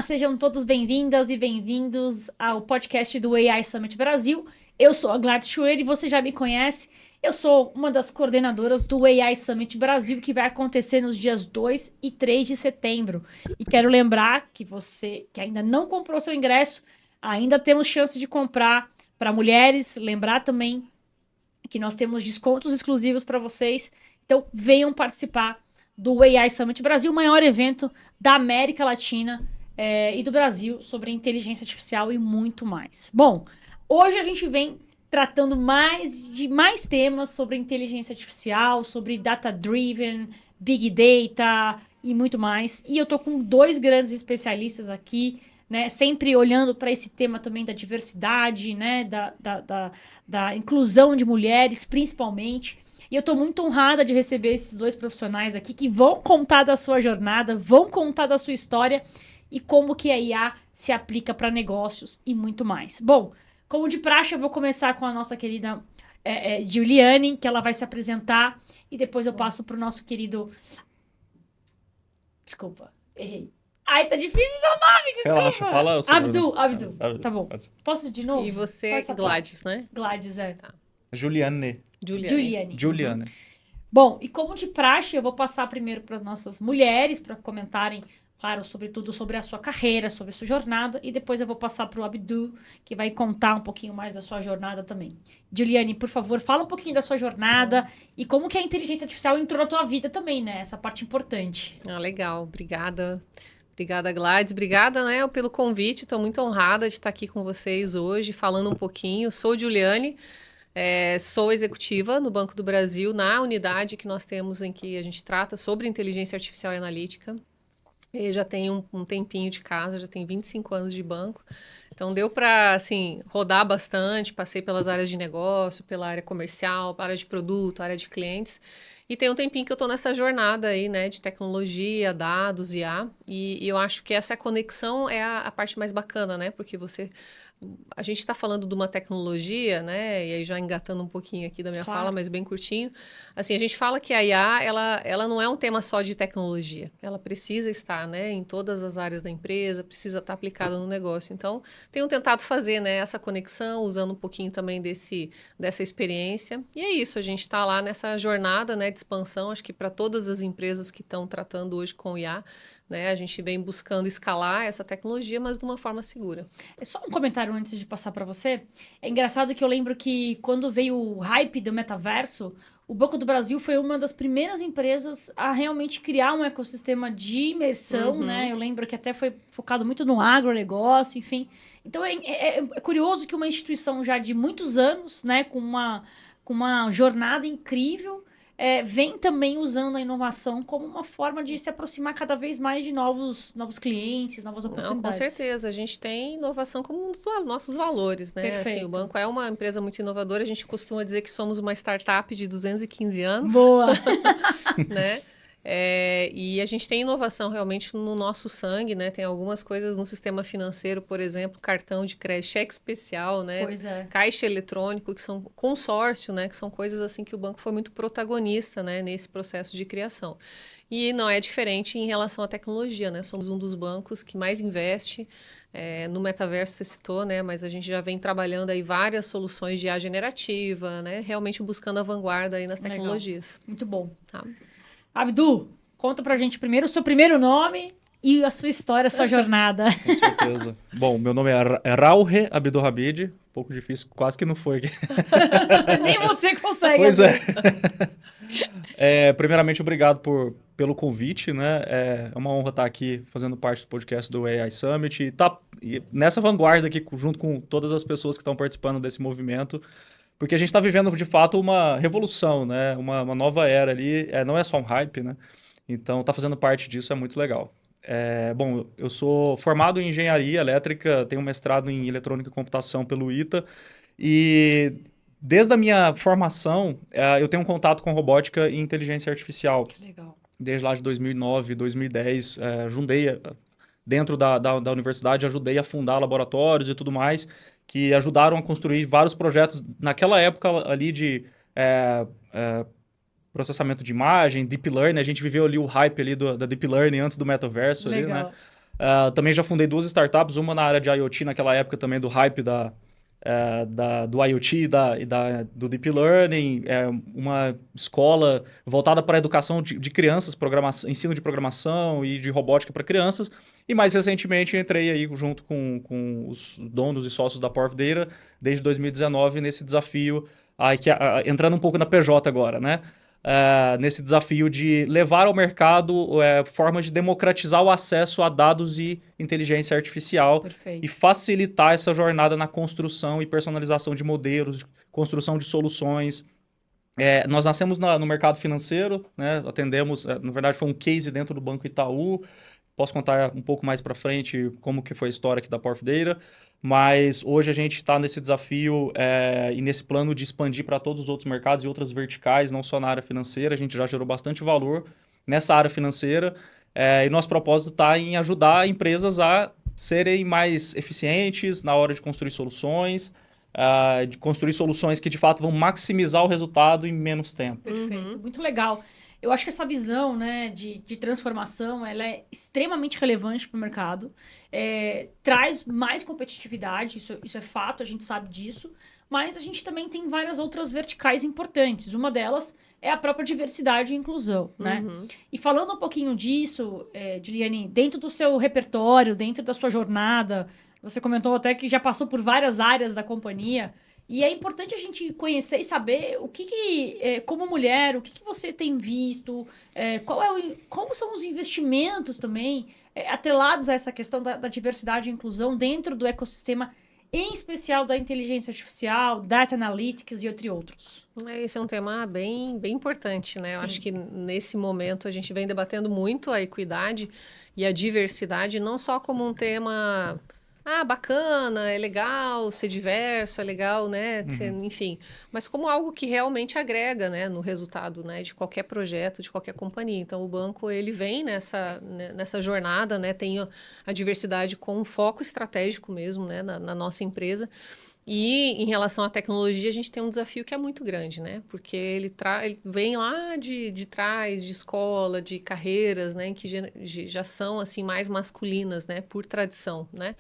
sejam todos bem-vindas e bem-vindos ao podcast do AI Summit Brasil. Eu sou a Gladys Schroeder e você já me conhece. Eu sou uma das coordenadoras do AI Summit Brasil, que vai acontecer nos dias 2 e 3 de setembro. E quero lembrar que você que ainda não comprou seu ingresso, ainda temos chance de comprar para mulheres. Lembrar também que nós temos descontos exclusivos para vocês. Então, venham participar do AI Summit Brasil, o maior evento da América Latina e do Brasil sobre inteligência artificial e muito mais. Bom, hoje a gente vem tratando mais temas sobre inteligência artificial, sobre data-driven, big data e muito mais. E eu tô com dois grandes especialistas aqui, né, sempre olhando para esse tema também da diversidade, né, da inclusão de mulheres, principalmente. E eu estou muito honrada de receber esses dois profissionais aqui que vão contar da sua jornada, vão contar da sua história e como que a IA se aplica para negócios e muito mais. Bom, como de praxe, eu vou começar com a nossa querida Juliane, que ela vai se apresentar e depois eu passo para o nosso querido... Desculpa, errei. Ai, tá difícil seu nome, desculpa. Relaxa, fala o seu nome. Abdu. Tá bom. Posso de novo? E você, Gladys, né? Gladys, Tá. Juliane. Juliane. Bom, e como de praxe, eu vou passar primeiro para as nossas mulheres, para comentarem, claro, sobretudo sobre a sua carreira, sobre a sua jornada, e depois eu vou passar para o Abdu, que vai contar um pouquinho mais da sua jornada também. Juliane, por favor, fala um pouquinho da sua jornada e como que a inteligência artificial entrou na tua vida também, né? Essa parte importante. Ah, legal. Obrigada. Obrigada, Gladys. Obrigada, né, pelo convite. Estou muito honrada de estar aqui com vocês hoje, falando um pouquinho. Sou Juliane. Sou executiva no Banco do Brasil, na unidade que nós temos em que a gente trata sobre inteligência artificial e analítica. Eu já tenho um tempinho de casa, já tenho 25 anos de banco. Então, deu para, assim, rodar bastante. Passei pelas áreas de negócio, pela área comercial, área de produto, área de clientes. E tem um tempinho que eu estou nessa jornada aí, né, de tecnologia, dados, IA. E eu acho que essa conexão é a parte mais bacana, né? Porque a gente está falando de uma tecnologia, né? E aí já engatando um pouquinho aqui da minha fala, mas bem curtinho. Assim, a gente fala que a IA, ela não é um tema só de tecnologia. Ela precisa estar, né, em todas as áreas da empresa, precisa estar aplicada no negócio. Então, tenho tentado fazer, né, essa conexão, usando um pouquinho também dessa experiência. E é isso, a gente está lá nessa jornada, né, de expansão, acho que para todas as empresas que estão tratando hoje com IA, né, a gente vem buscando escalar essa tecnologia, mas de uma forma segura. É só um comentário antes de passar para você. É engraçado que eu lembro que quando veio o hype do metaverso, o Banco do Brasil foi uma das primeiras empresas a realmente criar um ecossistema de imersão, né? Eu lembro que até foi focado muito no agronegócio, enfim. Então, é curioso que uma instituição já de muitos anos, né, com uma jornada incrível, vem também usando a inovação como uma forma de se aproximar cada vez mais de novos clientes, novas oportunidades. Não, com certeza. A gente tem inovação como um dos nossos valores, né? Perfeito. Assim, o banco é uma empresa muito inovadora. A gente costuma dizer que somos uma startup de 215 anos. Boa! Né? E a gente tem inovação realmente no nosso sangue, né? Tem algumas coisas no sistema financeiro, por exemplo, cartão de crédito, cheque especial, né? Pois é. Caixa eletrônico, que são consórcio, né? Que são coisas assim que o banco foi muito protagonista, né? Nesse processo de criação. E não é diferente em relação à tecnologia, né? Somos um dos bancos que mais investe no metaverso, você citou, né? Mas a gente já vem trabalhando aí várias soluções de IA generativa, né? Realmente buscando a vanguarda aí nas tecnologias. Legal. Muito bom. Tá. Abdu, conta pra gente primeiro o seu primeiro nome e a sua história, a sua jornada. Com certeza. Bom, meu nome é Rauhe Abdulhamid. Um pouco difícil, quase que não foi aqui. Nem você consegue. Pois primeiramente, obrigado pelo convite, né? É uma honra estar aqui fazendo parte do podcast do AI Summit e nessa vanguarda aqui, junto com todas as pessoas que estão participando desse movimento, porque a gente está vivendo, de fato, uma revolução, né? Uma nova era ali. Não é só um hype, né? Então, tá fazendo parte disso é muito legal. Bom, eu sou formado em engenharia elétrica, tenho mestrado em eletrônica e computação pelo ITA. E desde a minha formação, eu tenho um contato com robótica e inteligência artificial. Que legal. Desde lá de 2009, 2010, dentro da universidade, ajudei a fundar laboratórios e tudo mais, que ajudaram a construir vários projetos naquela época ali de processamento de imagem, deep learning. A gente viveu ali o hype ali da deep learning antes do metaverso. Ali, né? Também já fundei 2 startups, uma na área de IoT, naquela época também do hype do IoT do Deep Learning, uma escola voltada para a educação de crianças, ensino de programação e de robótica para crianças. E mais recentemente entrei aí junto com os donos e sócios da Porv Data desde 2019 nesse desafio, entrando um pouco na PJ agora, né? Nesse desafio de levar ao mercado formas de democratizar o acesso a dados e inteligência artificial. Perfeito. E facilitar essa jornada na construção e personalização de modelos, construção de soluções. Nós nascemos no mercado financeiro, né? Atendemos, na verdade foi um case dentro do Banco Itaú. Posso contar um pouco mais para frente como que foi a história aqui da Porv Data, mas hoje a gente está nesse desafio e nesse plano de expandir para todos os outros mercados e outras verticais, não só na área financeira. A gente já gerou bastante valor nessa área financeira e nosso propósito está em ajudar empresas a serem mais eficientes na hora de construir soluções, de construir soluções que de fato vão maximizar o resultado em menos tempo. Perfeito, muito legal. Eu acho que essa visão, né, de transformação, ela é extremamente relevante para o mercado. Traz mais competitividade, isso é fato, a gente sabe disso. Mas a gente também tem várias outras verticais importantes. Uma delas é a própria diversidade e inclusão, né? E falando um pouquinho disso, Juliane, dentro do seu repertório, dentro da sua jornada, você comentou até que já passou por várias áreas da companhia. E é importante a gente conhecer e saber como mulher, o que você tem visto, como são os investimentos também atrelados a essa questão da diversidade e inclusão dentro do ecossistema, em especial da inteligência artificial, data analytics e entre outros. Esse é um tema bem, bem importante, né? Sim. Eu acho que nesse momento a gente vem debatendo muito a equidade e a diversidade, não só como um tema... bacana, é legal ser diverso, é legal, né? Enfim, mas como algo que realmente agrega, né, no resultado, né, de qualquer projeto, de qualquer companhia. Então, o banco, ele vem nessa jornada, né, tem a diversidade com um foco estratégico mesmo, né, na nossa empresa. E em relação à tecnologia, a gente tem um desafio que é muito grande, né? Porque ele vem lá de trás, de escola, de carreiras, né? Que já são, assim, mais masculinas, né? Por tradição, né?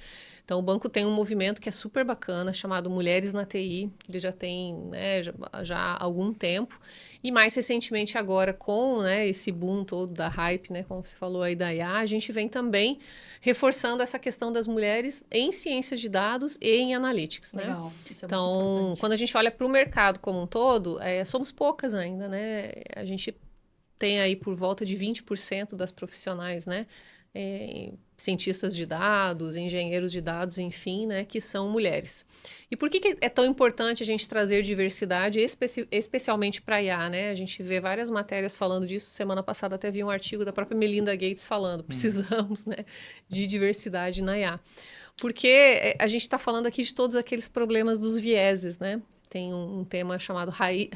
Então, o banco tem um movimento que é super bacana, chamado Mulheres na TI, que ele já tem, né, já há algum tempo. E mais recentemente agora, com, né, esse boom todo da hype, né, como você falou aí da IA, a gente vem também reforçando essa questão das mulheres em ciências de dados e em analytics, né? Legal, isso é então, muito importante. quando a gente olha para o mercado como um todo, somos poucas ainda, né? A gente tem aí por volta de 20% das profissionais, né? Cientistas de dados, engenheiros de dados, enfim, né, que são mulheres. E por que é tão importante a gente trazer diversidade, especialmente para a IA, né? A gente vê várias matérias falando disso. Semana passada até vi um artigo da própria Melinda Gates falando, precisamos, né, de diversidade na IA. Porque a gente está falando aqui de todos aqueles problemas dos vieses, né? Tem um tema chamado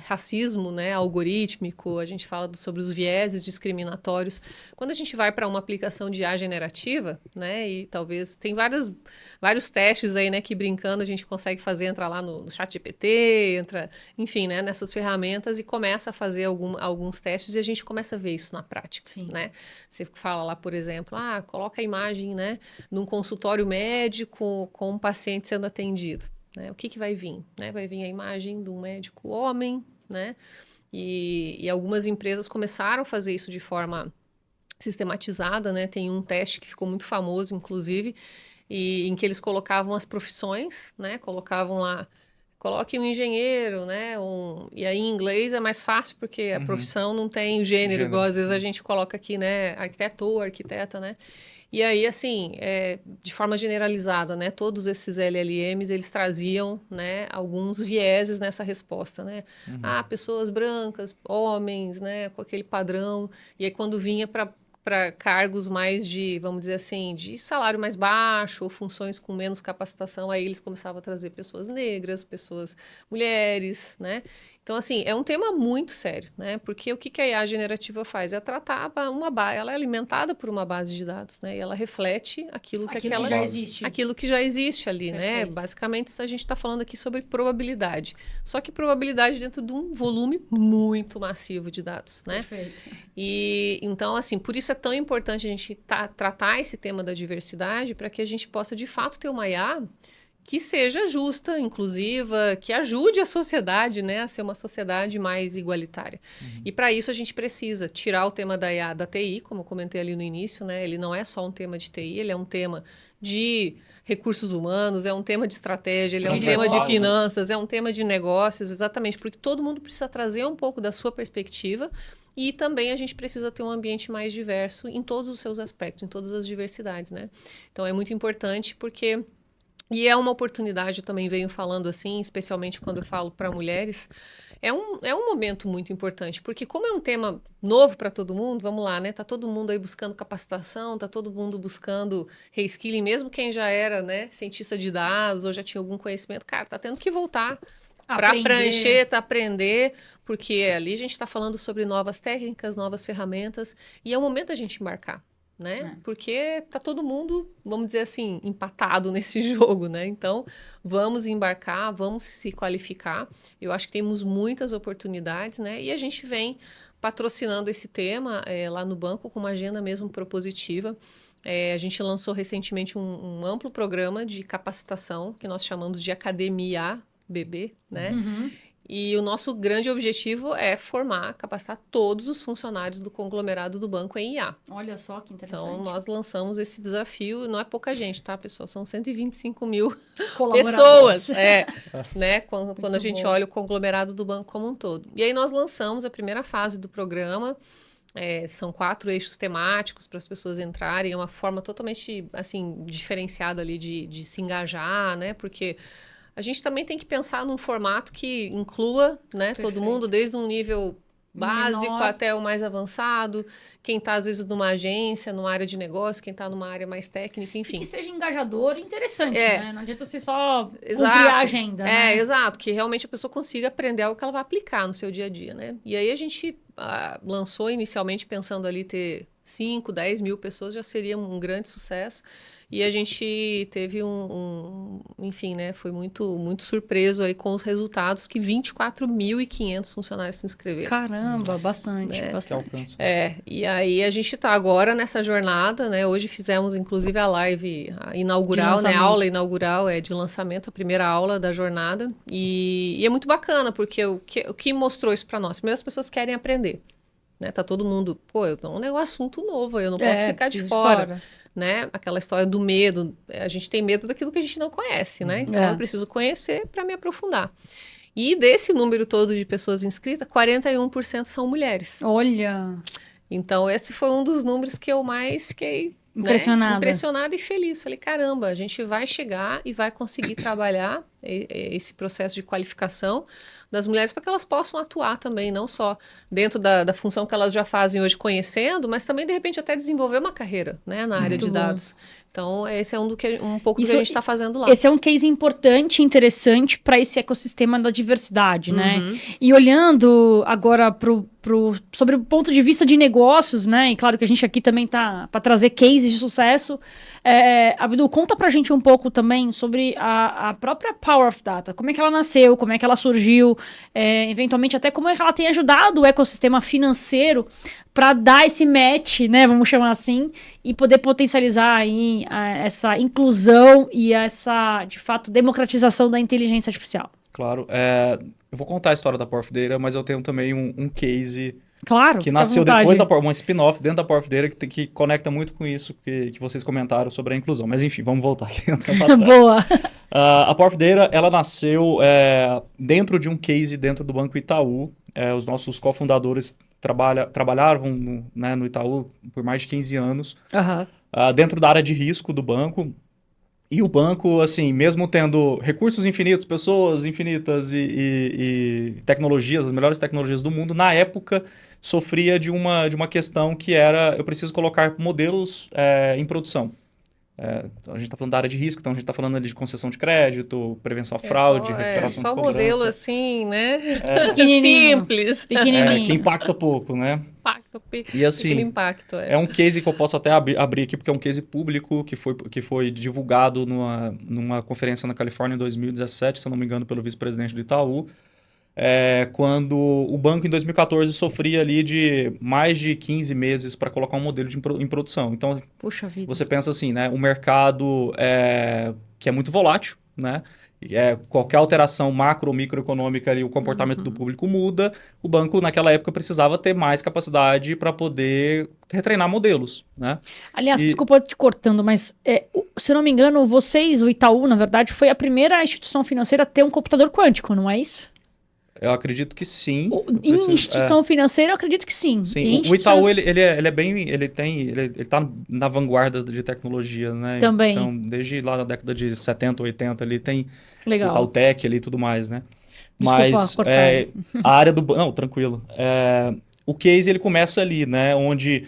racismo, né, algorítmico, a gente fala sobre os vieses discriminatórios. Quando a gente vai para uma aplicação de IA generativa, né, e talvez tem vários testes aí, né, que brincando a gente consegue fazer, entrar lá no ChatGPT, enfim, né, nessas ferramentas e começa a fazer alguns testes e a gente começa a ver isso na prática, Sim. né? Você fala lá, por exemplo, coloca a imagem, né, num consultório médico com um paciente sendo atendido. Né? O que vai vir? Né? Vai vir a imagem de um médico homem, né? E algumas empresas começaram a fazer isso de forma sistematizada, né? Tem um teste que ficou muito famoso, inclusive, em que eles colocavam as profissões, né? Colocavam lá, coloque um engenheiro, né? E aí em inglês é mais fácil porque a profissão não tem o gênero, igual às vezes a gente coloca aqui, né? Arquiteto ou arquiteta, né? E aí, assim, de forma generalizada, né, todos esses LLMs, eles traziam, né, alguns vieses nessa resposta, né? Pessoas brancas, homens, né, com aquele padrão. E aí, quando vinha para cargos mais vamos dizer assim, de salário mais baixo ou funções com menos capacitação, aí eles começavam a trazer pessoas negras, pessoas mulheres, né? Então, assim, é um tema muito sério, né? Porque o que a IA generativa faz? É tratar uma base, ela é alimentada por uma base de dados, né? E ela reflete aquilo que já existe. Aquilo que já existe ali, Perfeito. né? Basicamente, a gente está falando aqui sobre probabilidade. Só que probabilidade dentro de um volume muito massivo de dados, né? Perfeito. E então, assim, por isso é tão importante a gente tratar esse tema da diversidade para que a gente possa, de fato, ter uma IA que seja justa, inclusiva, que ajude a sociedade, né, a ser uma sociedade mais igualitária. E para isso a gente precisa tirar o tema da IA da TI, como eu comentei ali no início, né? Ele não é só um tema de TI, ele é um tema de recursos humanos, é um tema de estratégia, ele é um tema de finanças, é um tema de negócios, exatamente, porque todo mundo precisa trazer um pouco da sua perspectiva. E também a gente precisa ter um ambiente mais diverso em todos os seus aspectos, em todas as diversidades, né? Então é muito importante porque... E é uma oportunidade, eu também venho falando assim, especialmente quando eu falo para mulheres, é um momento muito importante, porque como é um tema novo para todo mundo, vamos lá, né? Tá todo mundo aí buscando capacitação, tá todo mundo buscando reskilling, mesmo quem já era, né, cientista de dados ou já tinha algum conhecimento, cara, tá tendo que voltar para preencher, aprender, porque ali a gente está falando sobre novas técnicas, novas ferramentas, e é o momento da gente embarcar. Né? Porque tá todo mundo, vamos dizer assim, empatado nesse jogo, né? Então, vamos embarcar, vamos se qualificar. Eu acho que temos muitas oportunidades, né? E a gente vem patrocinando esse tema lá no banco com uma agenda mesmo propositiva. A gente lançou recentemente um amplo programa de capacitação que nós chamamos de Academia BB, né? E o nosso grande objetivo é capacitar todos os funcionários do conglomerado do banco em IA. Olha só que interessante. Então, nós lançamos esse desafio, não é pouca gente, tá, pessoal? São 125 mil pessoas. Né? Quando a gente olha o conglomerado do banco como um todo. E aí nós lançamos a primeira fase do programa. São 4 eixos temáticos para as pessoas entrarem. É uma forma totalmente, assim, diferenciada ali de se engajar, né? Porque... a gente também tem que pensar num formato que inclua, né, todo mundo, desde um nível básico até o mais avançado. Quem está, às vezes, numa agência, numa área de negócio, quem está numa área mais técnica, enfim. E que seja engajador e interessante, né? Não adianta você só cumprir a agenda, né? Exato. Que realmente a pessoa consiga aprender algo que ela vai aplicar no seu dia a dia, né? E aí a gente lançou inicialmente pensando ali ter 5, 10 mil pessoas, já seria um grande sucesso. E a gente teve enfim, né, foi muito, muito surpreso aí com os resultados, que 24.500 funcionários se inscreveram. Caramba, bastante, né? bastante. Que alcance. E aí a gente está agora nessa jornada, né, hoje fizemos inclusive a live inaugural, né, a aula inaugural de lançamento, a primeira aula da jornada, e é muito bacana, porque o que mostrou isso para nós? Primeiro, as pessoas querem aprender. Né? Tá todo mundo, é um assunto novo, eu não posso ficar de fora. Né? Aquela história do medo, a gente tem medo daquilo que a gente não conhece, né? Então eu preciso conhecer para me aprofundar. E desse número todo de pessoas inscritas, 41% são mulheres. Olha! Então esse foi um dos números que eu mais fiquei impressionada e feliz. Falei, caramba, a gente vai chegar e vai conseguir trabalhar esse processo de qualificação das mulheres para que elas possam atuar também, não só dentro da função que elas já fazem hoje conhecendo, mas também, de repente, até desenvolver uma carreira, né, na área de dados. Então, esse é um pouco do que a gente está fazendo lá. Esse é um case importante e interessante para esse ecossistema da diversidade, né? E olhando agora sobre o ponto de vista de negócios, né? E claro que a gente aqui também tá para trazer cases de sucesso. Abdul, conta pra gente um pouco também sobre a própria Power of Data. Como é que ela nasceu, como é que ela surgiu, eventualmente até como é que ela tem ajudado o ecossistema financeiro para dar esse match, né, vamos chamar assim, e poder potencializar aí essa inclusão e essa, de fato, democratização da inteligência artificial. Claro. Eu vou contar a história da Power of Data, mas eu tenho também um case que nasceu depois uma spin-off dentro da Power of Data que conecta muito com isso que vocês comentaram sobre a inclusão. Mas enfim, vamos voltar aqui. Boa! A Power of Data, ela nasceu dentro de um case dentro do Banco Itaú. Os nossos cofundadores trabalhavam no Itaú por mais de 15 anos, dentro da área de risco do banco. E o banco, assim, mesmo tendo recursos infinitos, pessoas infinitas e tecnologias, as melhores tecnologias do mundo, na época sofria de uma questão que era, eu preciso colocar modelos em produção. Então a gente está falando da área de risco, então a gente está falando ali de concessão de crédito, prevenção à fraude, recuperação só de cobrança. modelo assim, né? Pequenininho. Simples. Pequenininho. Que impacta pouco, né? E assim, Pequeno impacto, é um case que eu posso até abrir aqui, porque é um case público que foi divulgado numa conferência na Califórnia em 2017, se eu não me engano, pelo vice-presidente do Itaú, quando o banco em 2014 sofria ali de mais de 15 meses para colocar um modelo em produção. Então, Puxa vida. você pensa assim, né? O mercado que é muito volátil, né? Qualquer alteração macro ou microeconômica ali, o comportamento do público muda. O banco, naquela época, precisava ter mais capacidade para poder retreinar modelos, né? Aliás, desculpa te cortando, mas se eu não me engano, vocês, o Itaú, na verdade, foi a primeira instituição financeira a ter um computador quântico, não é isso? Eu acredito que sim. Em instituição financeira, eu acredito que sim. Sim. O Itaú, ele tá na vanguarda de tecnologia, né? Também. Então, desde lá na década de 70, 80, ele tem Legal. o Itaú Tech ali e tudo mais, né? Desculpa, Mas cortar. a área do... Não, tranquilo. O case, ele começa ali, né? Onde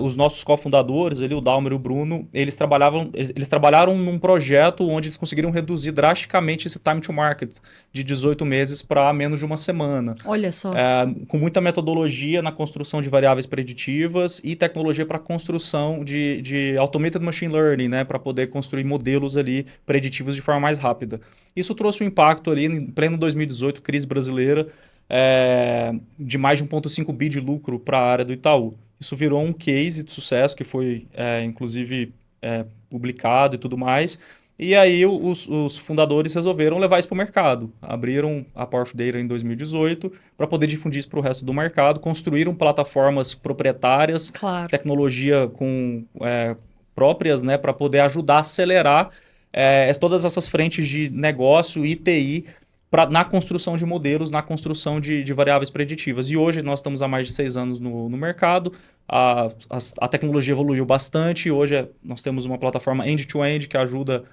os nossos cofundadores, ali, o Dalmer e o Bruno, eles trabalharam num projeto onde eles conseguiram reduzir drasticamente esse time to market de 18 meses para menos de uma semana. Olha só. Com muita metodologia na construção de variáveis preditivas e tecnologia para construção de automated machine learning, né? Para poder construir modelos ali preditivos de forma mais rápida. Isso trouxe um impacto ali em pleno 2018, crise brasileira, de mais de 1,5 bi de lucro para a área do Itaú. Isso virou um case de sucesso que foi, inclusive, publicado e tudo mais. E aí os fundadores resolveram levar isso para o mercado. Abriram a Power of Data em 2018 para poder difundir isso para o resto do mercado. Construíram plataformas proprietárias, Claro. tecnologia próprias, né, para poder ajudar a acelerar todas essas frentes de negócio e TI na construção de modelos, na construção de variáveis preditivas. E hoje nós estamos há mais de 6 anos no mercado, a tecnologia evoluiu bastante, hoje nós temos uma plataforma end-to-end que ajuda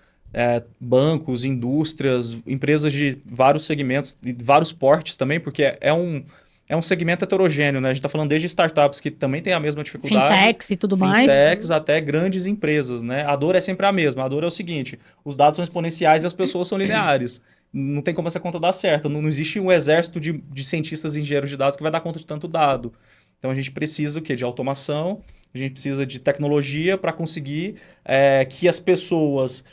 bancos, indústrias, empresas de vários segmentos, de vários portes também, porque é um segmento heterogêneo, né? A gente está falando desde startups que também têm a mesma dificuldade. Fintechs e tudo mais. Fintechs até grandes empresas, né? A dor é sempre a mesma. A dor é o seguinte, os dados são exponenciais e as pessoas são lineares. Não tem como essa conta dar certo. Não existe um exército de cientistas e engenheiros de dados que vai dar conta de tanto dado. Então, a gente precisa o quê? De automação, a gente precisa de tecnologia para conseguir que as pessoas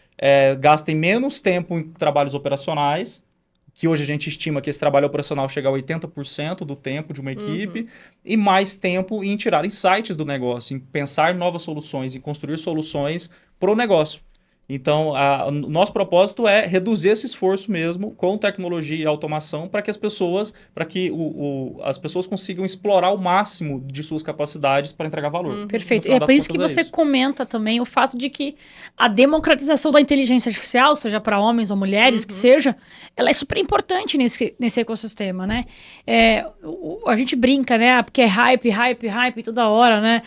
gastem menos tempo em trabalhos operacionais, que hoje a gente estima que esse trabalho operacional chega a 80% do tempo de uma equipe, e mais tempo em tirar insights do negócio, em pensar novas soluções, em construir soluções para o negócio. Então, o nosso propósito é reduzir esse esforço mesmo com tecnologia e automação para que as pessoas consigam explorar o máximo de suas capacidades para entregar valor. Perfeito. E é por isso que você comenta também o fato de que a democratização da inteligência artificial, seja para homens ou mulheres, que seja, ela é super importante nesse ecossistema, né? A gente brinca, né? Porque é hype toda hora, né?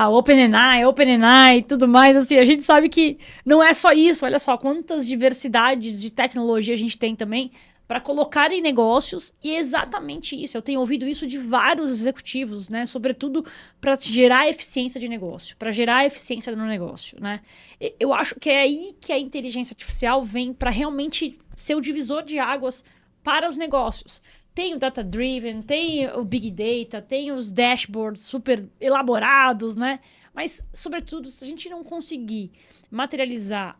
OpenAI e tudo mais, assim, a gente sabe que não é só isso, olha só quantas diversidades de tecnologia a gente tem também para colocar em negócios, e é exatamente isso. Eu tenho ouvido isso de vários executivos, né? Sobretudo para gerar eficiência de negócio, para gerar eficiência no negócio, né? Eu acho que é aí que a inteligência artificial vem para realmente ser o divisor de águas para os negócios. Tem o Data Driven, tem o Big Data, tem os dashboards super elaborados, né? Mas, sobretudo, se a gente não conseguir materializar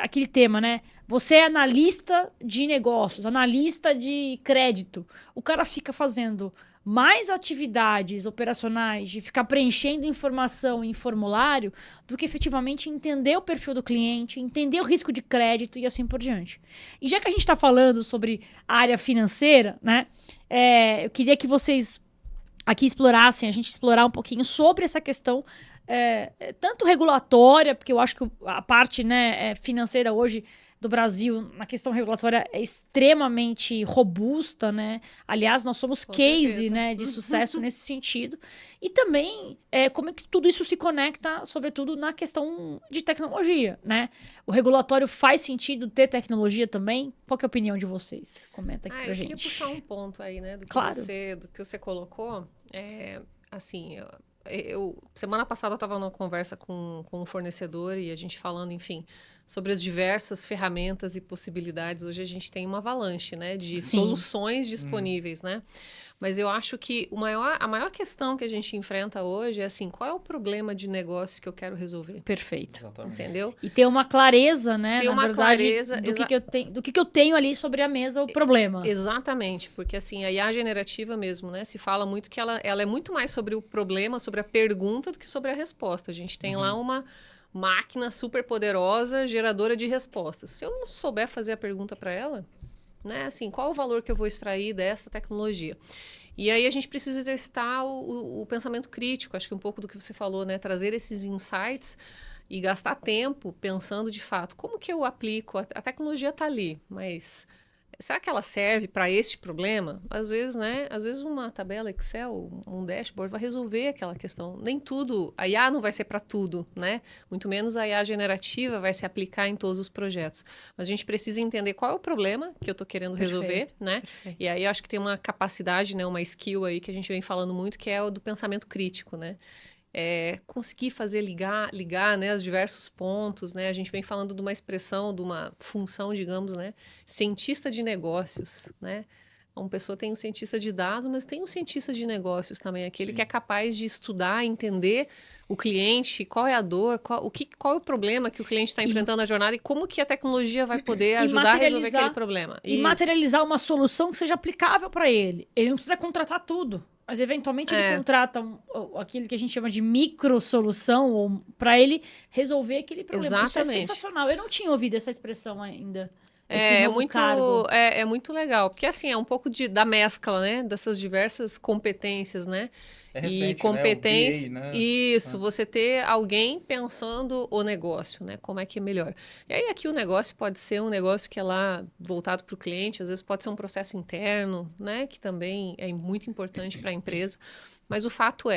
aquele tema, né? Você é analista de negócios, analista de crédito. O cara fica fazendo mais atividades operacionais de ficar preenchendo informação em formulário do que efetivamente entender o perfil do cliente, entender o risco de crédito e assim por diante. E já que a gente está falando sobre a área financeira, né? Eu queria que vocês aqui explorassem, a gente explorar um pouquinho sobre essa questão tanto regulatória, porque eu acho que a parte, né, financeira hoje do Brasil, na questão regulatória, é extremamente robusta, né? Aliás, nós somos case, né, de sucesso nesse sentido. E também, como é que tudo isso se conecta, sobretudo, na questão de tecnologia, né? O regulatório faz sentido ter tecnologia também? Qual que é a opinião de vocês? Comenta aqui pra gente. Eu queria puxar um ponto aí, né, do que você colocou. Assim, Semana passada eu estava numa conversa com um fornecedor e a gente falando, enfim, sobre as diversas ferramentas e possibilidades. Hoje a gente tem uma avalanche, né, de Sim. soluções disponíveis, né? Mas eu acho que a maior questão que a gente enfrenta hoje é assim, qual é o problema de negócio que eu quero resolver? Perfeito. Exatamente. Entendeu? E ter uma clareza, né? Ter na uma verdade, clareza, do que eu tenho ali sobre a mesa, o problema. Exatamente, porque assim, a IA generativa mesmo, né? Se fala muito que ela é muito mais sobre o problema, sobre a pergunta, do que sobre a resposta. A gente tem lá uma máquina super poderosa, geradora de respostas. Se eu não souber fazer a pergunta para ela, né? Assim, qual o valor que eu vou extrair dessa tecnologia? E aí a gente precisa exercitar o pensamento crítico, acho que um pouco do que você falou, né? Trazer esses insights e gastar tempo pensando de fato, como que eu aplico? A tecnologia está ali, mas será que ela serve para este problema? Às vezes, né? Às vezes uma tabela Excel, um dashboard vai resolver aquela questão. Nem tudo, a IA não vai ser para tudo, né? Muito menos a IA generativa vai se aplicar em todos os projetos. Mas a gente precisa entender qual é o problema que eu estou querendo resolver, né? Perfeito. E aí eu acho que tem uma capacidade, né? Uma skill aí que a gente vem falando muito, que é o do pensamento crítico, né? Conseguir fazer ligar, né, os diversos pontos, né? A gente vem falando de uma expressão, de uma função, digamos, né? Cientista de negócios, né? Uma pessoa tem um cientista de dados, mas tem um cientista de negócios também, aquele que é capaz de estudar, entender o cliente, qual é a dor, qual é o problema que o cliente está enfrentando na jornada e como que a tecnologia vai poder ajudar a resolver aquele problema. E materializar uma solução que seja aplicável para ele. Ele não precisa contratar tudo. Mas, eventualmente, ele contrata aquilo que a gente chama de micro-solução para ele resolver aquele problema. Exatamente. Isso é sensacional. Eu não tinha ouvido essa expressão ainda. É muito legal, porque assim, é um pouco da mescla, né? Dessas diversas competências, né? É recente, e competência, né? O BA, né? Isso, você ter alguém pensando o negócio, né? Como é que é melhor. E aí aqui o negócio pode ser um negócio que é lá voltado para o cliente, às vezes pode ser um processo interno, né? Que também é muito importante para a empresa. Mas o fato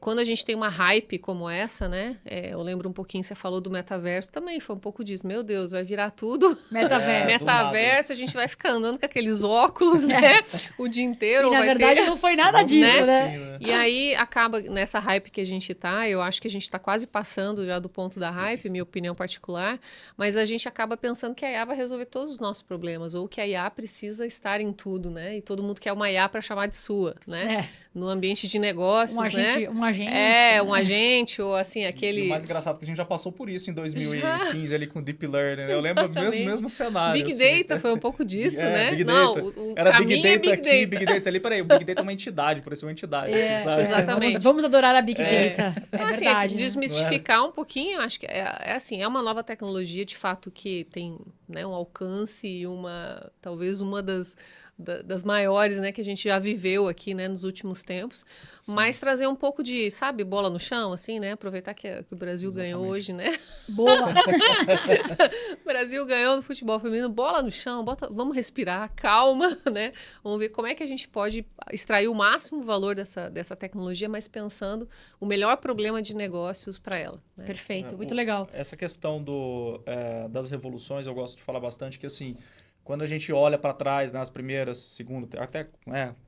quando a gente tem uma hype como essa, né? Eu lembro um pouquinho, você falou do metaverso, também foi um pouco disso. Meu Deus, vai virar tudo metaverso, a gente vai ficar andando com aqueles óculos, né? O dia inteiro. E, na verdade, não foi nada disso, né? Sim, né? E aí, acaba, nessa hype que a gente tá, eu acho que a gente tá quase passando já do ponto da hype, minha opinião particular, mas a gente acaba pensando que a IA vai resolver todos os nossos problemas, ou que a IA precisa estar em tudo, né? E todo mundo quer uma IA para chamar de sua, né? No ambiente de negócios, um agente. Um agente, ou assim, aquele... E o mais engraçado é que a gente já passou por isso em 2015 ali com Deep Learning, né? Eu lembro mesmo cenário. Big assim. Data foi um pouco disso, né? Big Não, Data. o Era caminho Big Data é aqui, Big Data ali. Peraí, o Big Data é uma entidade, parecia uma entidade. Assim, sabe? Exatamente. Vamos adorar a Big Data. Então, É assim, verdade. desmistificar um pouquinho, eu acho que assim, é uma nova tecnologia, de fato, que tem, né, um alcance e talvez uma das maiores, né, que a gente já viveu aqui, né, nos últimos tempos. Sim. Mas trazer um pouco de, sabe, bola no chão, assim, né? Aproveitar que o Brasil ganhou hoje, né? Boa! O Brasil ganhou no futebol feminino, bola no chão, vamos respirar, calma, né? Vamos ver como é que a gente pode extrair o máximo valor dessa tecnologia, mas pensando o melhor problema de negócios para ela. Né? Perfeito, muito legal. Essa questão das revoluções, eu gosto de falar bastante que, assim, quando a gente olha para trás, nas primeiras, segunda, até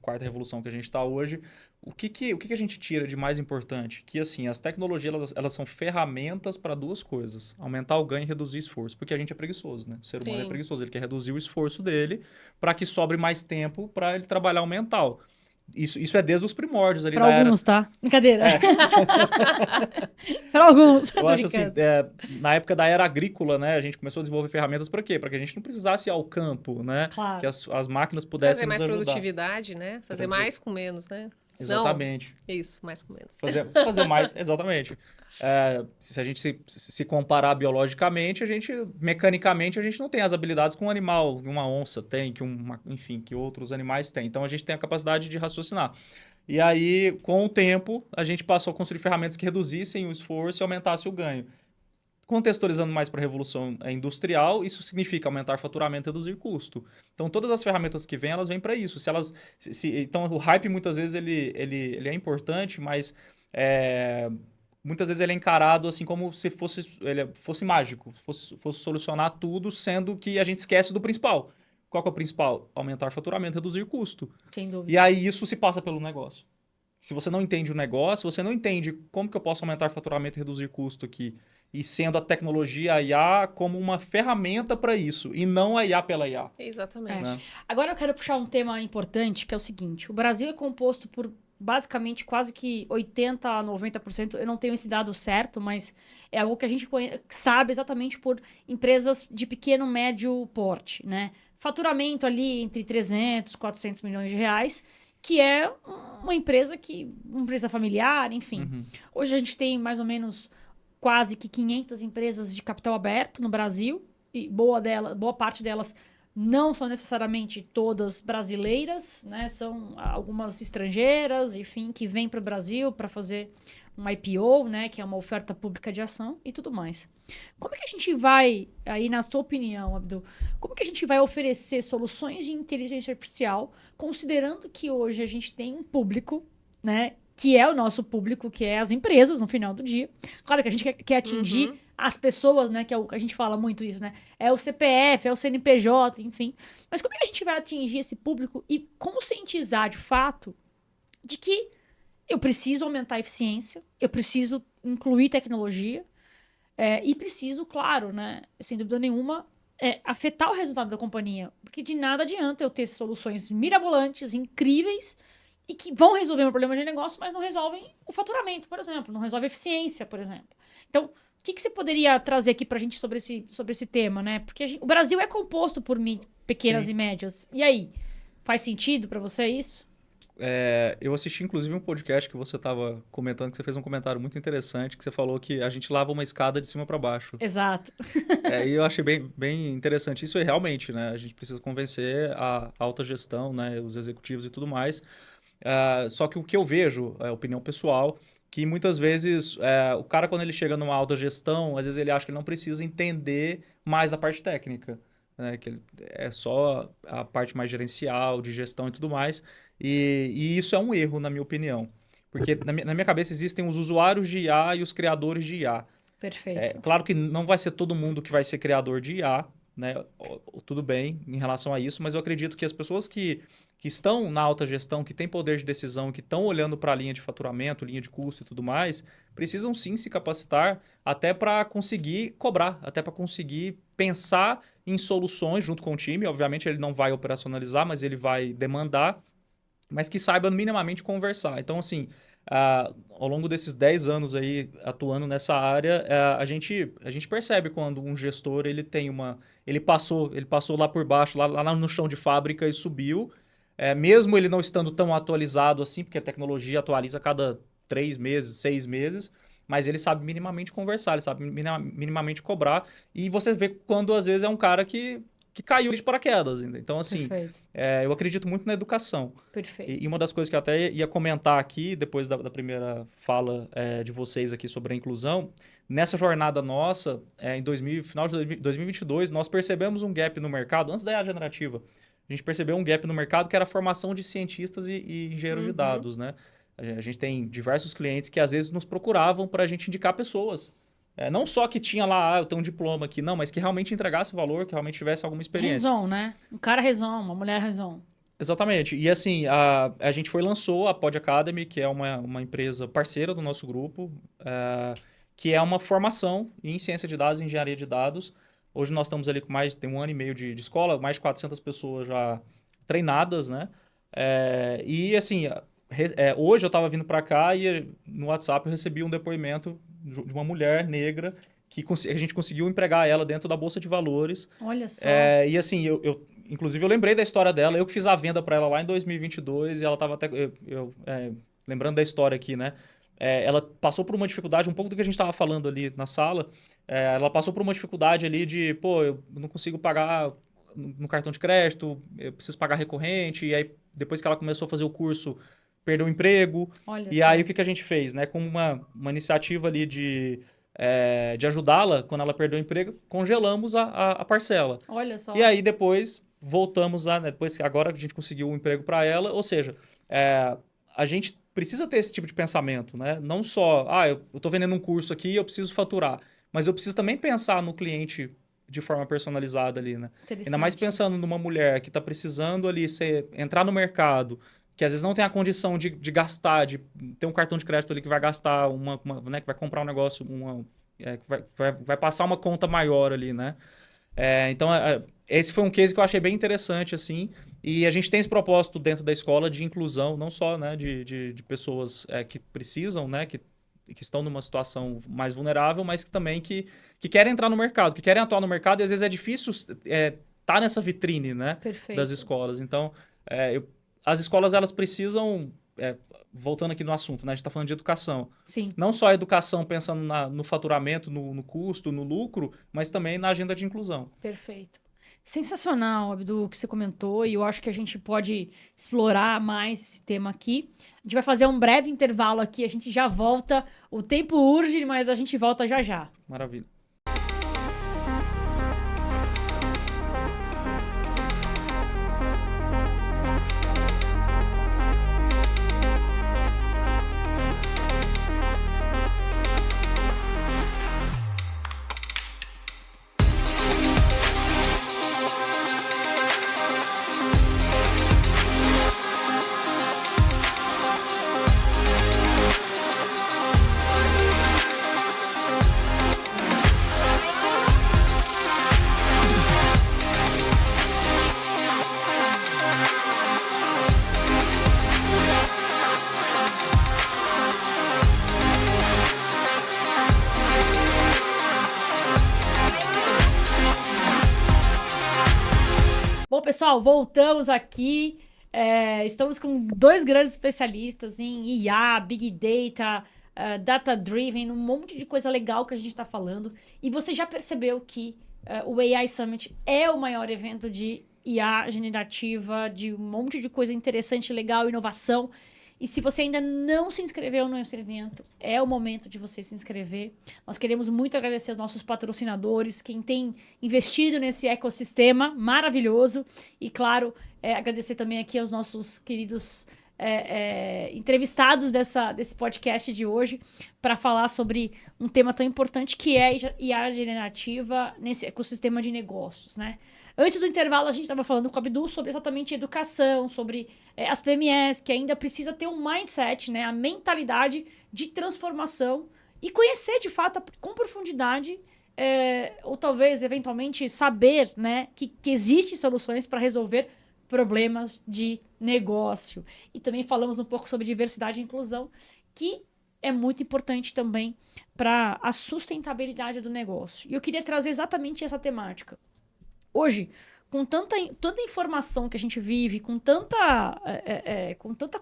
quarta revolução que a gente está hoje, o que a gente tira de mais importante? Que, assim, as tecnologias, elas são ferramentas para duas coisas. Aumentar o ganho e reduzir esforço. Porque a gente é preguiçoso, né? O ser humano é preguiçoso. Ele quer reduzir o esforço dele para que sobre mais tempo para ele trabalhar o mental. Isso é desde os primórdios ali da era. Para alguns, tá? Brincadeira. Para alguns. Eu acho assim, na época da era agrícola, né? A gente começou a desenvolver ferramentas para quê? Para que a gente não precisasse ir ao campo, né? Claro. Que as máquinas pudessem nos ajudar. Fazer mais produtividade, né? Fazer mais com menos, né? Exatamente. Não, isso, mais com menos. Fazer mais, exatamente. Se a gente se comparar biologicamente, mecanicamente, a gente não tem as habilidades que um animal, uma onça tem, que outros animais têm. Então, a gente tem a capacidade de raciocinar. E aí, com o tempo, a gente passou a construir ferramentas que reduzissem o esforço e aumentassem o ganho. Contextualizando mais para a revolução industrial, isso significa aumentar faturamento e reduzir custo. Então, todas as ferramentas que vêm, elas vêm para isso. Então, o hype, muitas vezes, ele é importante, mas muitas vezes ele é encarado assim como se ele fosse mágico, fosse solucionar tudo, sendo que a gente esquece do principal. Qual que é o principal? Aumentar faturamento e reduzir custo. Sem dúvida. E aí, isso se passa pelo negócio. se você não entende o negócio, você não entende como que eu posso aumentar faturamento e reduzir custo aqui. E sendo a tecnologia, a IA, como uma ferramenta para isso, e não a IA pela IA. Exatamente. Né? Agora eu quero puxar um tema importante, que é o seguinte. O Brasil é composto por basicamente quase que 80% a 90%, eu não tenho esse dado certo, mas é algo que a gente sabe exatamente por empresas de pequeno, médio porte, né? Faturamento ali entre 300, 400 milhões de reais, que é uma empresa familiar, enfim. Uhum. Hoje a gente tem mais ou menos quase que 500 empresas de capital aberto no Brasil, e boa parte delas não são necessariamente todas brasileiras, né? São algumas estrangeiras, enfim, que vêm para o Brasil para fazer um IPO, né? Que é uma oferta pública de ação e tudo mais. Como é que a gente vai, aí na sua opinião, Abdu, como é que a gente vai oferecer soluções de inteligência artificial, considerando que hoje a gente tem um público, né? Que é o nosso público, que é as empresas, no final do dia. Claro que a gente quer atingir as pessoas, né? Que é o que a gente fala muito isso, né? É o CPF, é o CNPJ, enfim. Mas como é que a gente vai atingir esse público e conscientizar, de fato, de que eu preciso aumentar a eficiência, eu preciso incluir tecnologia e preciso, claro, né? Sem dúvida nenhuma, afetar o resultado da companhia. Porque de nada adianta eu ter soluções mirabolantes, incríveis, e que vão resolver meu problema de negócio, mas não resolvem o faturamento, por exemplo. Não resolve a eficiência, por exemplo. Então, o que você poderia trazer aqui pra gente sobre esse tema, né? Porque o Brasil é composto por pequenas Sim. e médias. E aí? Faz sentido pra você isso? Eu assisti, inclusive, um podcast que você estava comentando, que você fez um comentário muito interessante, que você falou que a gente lava uma escada de cima para baixo. Exato. E eu achei bem interessante. Isso é realmente, né? A gente precisa convencer a alta gestão, né? Os executivos e tudo mais. Só que o que eu vejo, opinião pessoal, que muitas vezes o cara, quando ele chega numa alta gestão, às vezes ele acha que ele não precisa entender mais a parte técnica, né? Que é só a parte mais gerencial, de gestão e tudo mais. E isso é um erro, na minha opinião. Porque na minha cabeça existem os usuários de IA e os criadores de IA. Perfeito. Claro que não vai ser todo mundo que vai ser criador de IA, né? Tudo bem em relação a isso, mas eu acredito que as pessoas que estão na alta gestão, que têm poder de decisão, que estão olhando para a linha de faturamento, linha de custo e tudo mais, precisam sim se capacitar até para conseguir cobrar, até para conseguir pensar em soluções junto com o time. Obviamente ele não vai operacionalizar, mas ele vai demandar, mas que saiba minimamente conversar. Então, assim, ao longo desses 10 anos aí atuando nessa área, a gente percebe quando um gestor ele tem ele passou lá por baixo, lá no chão de fábrica e subiu, mesmo ele não estando tão atualizado assim, porque a tecnologia atualiza a cada 3 meses, 6 meses, mas ele sabe minimamente conversar, ele sabe minimamente cobrar, e você vê quando às vezes é um cara que caiu de paraquedas ainda. Então, assim, eu acredito muito na educação. Perfeito. E uma das coisas que eu até ia comentar aqui, depois da primeira fala de vocês aqui sobre a inclusão, nessa jornada nossa, final de 2022, nós percebemos um gap no mercado, antes da IA generativa, a gente percebeu um gap no mercado que era a formação de cientistas e engenheiros de dados, né? A gente tem diversos clientes que às vezes nos procuravam para a gente indicar pessoas. Não só que tinha lá, eu tenho um diploma aqui, não, mas que realmente entregasse valor, que realmente tivesse alguma experiência. Hands-on, né? Um cara hands-on, uma mulher hands-on. Exatamente. E assim, a gente lançou a Pod Academy, que é uma empresa parceira do nosso grupo, que é uma formação em ciência de dados e engenharia de dados. Hoje nós estamos ali tem 1 ano e meio de escola, mais de 400 pessoas já treinadas, né? E assim, hoje eu estava vindo para cá e no WhatsApp eu recebi um depoimento de uma mulher negra que a gente conseguiu empregar ela dentro da Bolsa de Valores. Olha só. E assim, inclusive eu lembrei da história dela, eu que fiz a venda para ela lá em 2022 e ela estava até... lembrando da história aqui, né? Ela passou por uma dificuldade, um pouco do que a gente estava falando ali na sala, ela passou por uma dificuldade ali de, eu não consigo pagar no cartão de crédito, eu preciso pagar recorrente, e aí depois que ela começou a fazer o curso, perdeu o emprego. Olha e só. aí o que a gente fez, né? Com uma iniciativa ali de ajudá-la, quando ela perdeu o emprego, congelamos a parcela. Olha só. E aí depois voltamos depois que agora a gente conseguiu um emprego para ela, ou seja, a gente precisa ter esse tipo de pensamento, né? Não só, eu estou vendendo um curso aqui, eu preciso faturar, mas eu preciso também pensar no cliente de forma personalizada ali, né? Ainda mais pensando numa mulher que está precisando ali entrar no mercado, que às vezes não tem a condição de gastar, de ter um cartão de crédito ali que vai gastar né, que vai comprar um negócio, que vai passar uma conta maior ali, né? Então, esse foi um case que eu achei bem interessante, assim, e a gente tem esse propósito dentro da escola de inclusão, não só, né, de pessoas que precisam, né, que estão numa situação mais vulnerável, mas que também que querem entrar no mercado, que querem atuar no mercado, e às vezes é difícil estar nessa vitrine, né, Perfeito. das escolas. Então, as escolas, elas precisam, voltando aqui no assunto, né, a gente está falando de educação. Sim. Não só a educação pensando no faturamento, no custo, no lucro, mas também na agenda de inclusão. Perfeito. Sensacional, Abdu, o que você comentou, e eu acho que a gente pode explorar mais esse tema aqui. A gente vai fazer um breve intervalo aqui, a gente já volta. O tempo urge, mas a gente volta já já. Maravilha. Bom, pessoal, voltamos aqui. Estamos com dois grandes especialistas em IA, Big Data, Data-Driven, um monte de coisa legal que a gente está falando. E você já percebeu que o AI Summit é o maior evento de IA generativa, de um monte de coisa interessante, legal, inovação. E se você ainda não se inscreveu nesse evento, é o momento de você se inscrever. Nós queremos muito agradecer aos nossos patrocinadores, quem tem investido nesse ecossistema maravilhoso. E, claro, agradecer também aqui aos nossos queridos entrevistados desse podcast de hoje para falar sobre um tema tão importante que é IA generativa nesse ecossistema de negócios, né? Antes do intervalo, a gente estava falando com o Abdu sobre exatamente educação, sobre as PMEs, que ainda precisa ter um mindset, né? A mentalidade de transformação e conhecer, de fato, com profundidade, ou talvez, eventualmente, saber, né, que existem soluções para resolver problemas de negócio. E também falamos um pouco sobre diversidade e inclusão, que é muito importante também para a sustentabilidade do negócio. E eu queria trazer exatamente essa temática. Hoje, com tanta informação que a gente vive, com tanta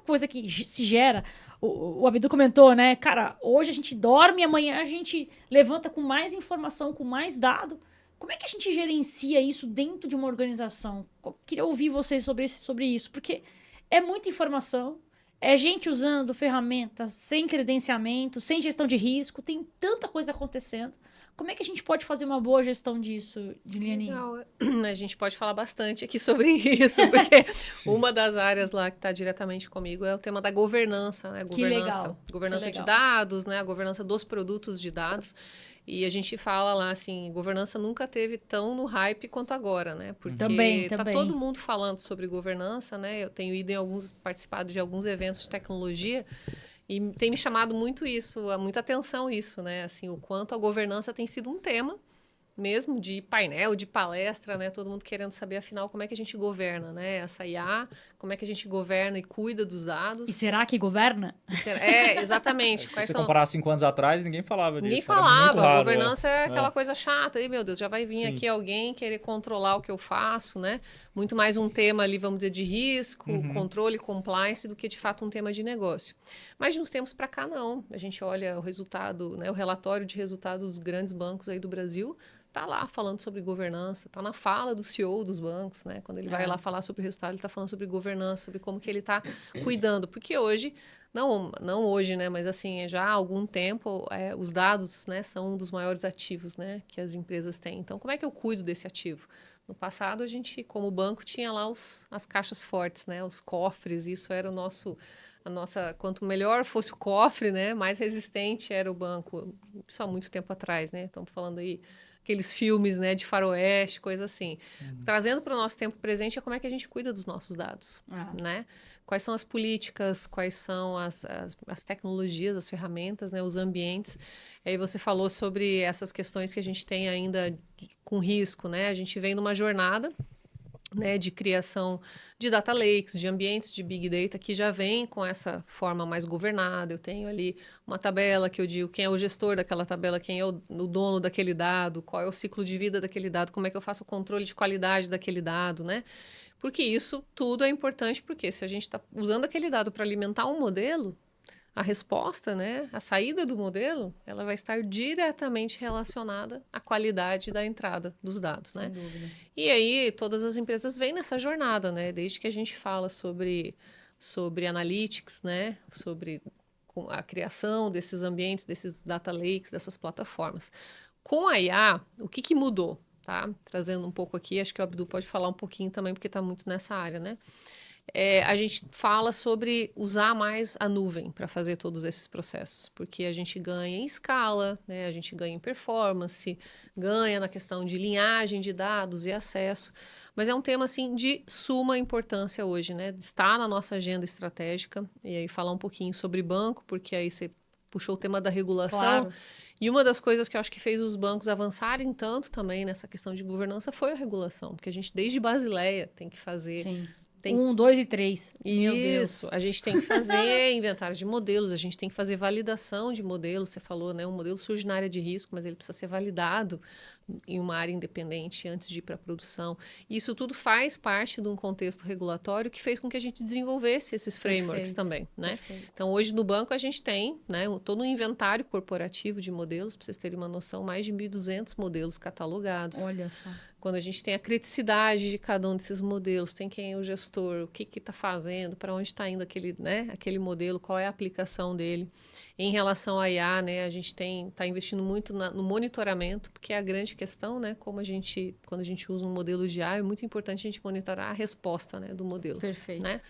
coisa que se gera, o Abdu comentou, né? Cara, hoje a gente dorme, amanhã a gente levanta com mais informação, com mais dado. Como é que a gente gerencia isso dentro de uma organização? Queria ouvir vocês sobre isso, porque é muita informação, é gente usando ferramentas sem credenciamento, sem gestão de risco, tem tanta coisa acontecendo. Como é que a gente pode fazer uma boa gestão disso, Juliane? Legal. A gente pode falar bastante aqui sobre isso, porque uma das áreas lá que está diretamente comigo é o tema da governança, né? Que legal. Governança de dados, né? A governança dos produtos de dados. E a gente fala lá, assim, governança nunca teve tão no hype quanto agora, né? Porque tá todo mundo falando sobre governança, né? Eu tenho participado de alguns eventos de tecnologia e tem me chamado muito muita atenção isso, né? Assim, o quanto a governança tem sido um tema mesmo de painel, de palestra, né? Todo mundo querendo saber, afinal, como é que a gente governa, né? Essa IA, como é que a gente governa e cuida dos dados. E será que governa? Exatamente. Se você comparar 5 anos atrás, ninguém falava disso. Ninguém falava. Raro, governança é aquela coisa chata. Aí, meu Deus, já vai vir Sim. aqui alguém querer controlar o que eu faço, né? Muito mais um tema ali, vamos dizer, de risco, controle, compliance, do que, de fato, um tema de negócio. Mas de uns tempos para cá, não. A gente olha o resultado, né? O relatório de resultados dos grandes bancos aí do Brasil, tá lá falando sobre governança, tá na fala do CEO dos bancos, né? Quando ele vai lá falar sobre o resultado, ele tá falando sobre governança, sobre como que ele tá cuidando. Porque hoje, não hoje, né? Mas assim, já há algum tempo, os dados, né, são um dos maiores ativos, né, que as empresas têm. Então, como é que eu cuido desse ativo? No passado, a gente, como banco, tinha lá as caixas fortes, né? Os cofres, isso era quanto melhor fosse o cofre, né, mais resistente era o banco. Isso há muito tempo atrás, né? Estamos falando aí aqueles filmes, né, de faroeste, coisa assim. Trazendo para o nosso tempo presente é como é que a gente cuida dos nossos dados, né? Quais são as políticas, quais são as tecnologias, as ferramentas, né, os ambientes. Aí você falou sobre essas questões que a gente tem ainda com risco, né? A gente vem numa jornada, né, de criação de data lakes, de ambientes de big data que já vem com essa forma mais governada. Eu tenho ali uma tabela que eu digo quem é o gestor daquela tabela, quem é o dono daquele dado, qual é o ciclo de vida daquele dado, como é que eu faço o controle de qualidade daquele dado, né? Porque isso tudo é importante, porque se a gente está usando aquele dado para alimentar um modelo, a resposta, né, a saída do modelo, ela vai estar diretamente relacionada à qualidade da entrada dos dados, né? Sem dúvida. E aí todas as empresas vêm nessa jornada, né? Desde que a gente fala sobre analytics, né? Sobre a criação desses ambientes, desses data lakes, dessas plataformas. Com a IA, o que mudou, tá? Trazendo um pouco aqui, acho que o Abdu pode falar um pouquinho também, porque está muito nessa área, né? A gente fala sobre usar mais a nuvem para fazer todos esses processos, porque a gente ganha em escala, né? A gente ganha em performance, ganha na questão de linhagem de dados e acesso, mas é um tema assim de suma importância hoje, né? Está na nossa agenda estratégica, e aí falar um pouquinho sobre banco, porque aí você puxou o tema da regulação. Claro. E uma das coisas que eu acho que fez os bancos avançarem tanto também nessa questão de governança foi a regulação, porque a gente desde Basileia tem que fazer... Sim. Tem... 1, 2 e 3. Meu Deus. Isso, a gente tem que fazer inventário de modelos, a gente tem que fazer validação de modelos. Você falou, né? Um modelo surge na área de risco, mas ele precisa ser validado em uma área independente antes de ir para a produção. Isso tudo faz parte de um contexto regulatório que fez com que a gente desenvolvesse esses frameworks também, né? Perfeito. Então, hoje no banco a gente tem, né, todo um inventário corporativo de modelos, para vocês terem uma noção, mais de 1.200 modelos catalogados. Olha só. Quando a gente tem a criticidade de cada um desses modelos, tem quem é o gestor, o que está fazendo, para onde está indo aquele, né, aquele modelo, qual é a aplicação dele. Em relação à IA, né, a gente está investindo muito no monitoramento, porque é a grande questão, né, quando a gente usa um modelo de IA, é muito importante a gente monitorar a resposta, né, do modelo. Perfeito. Né?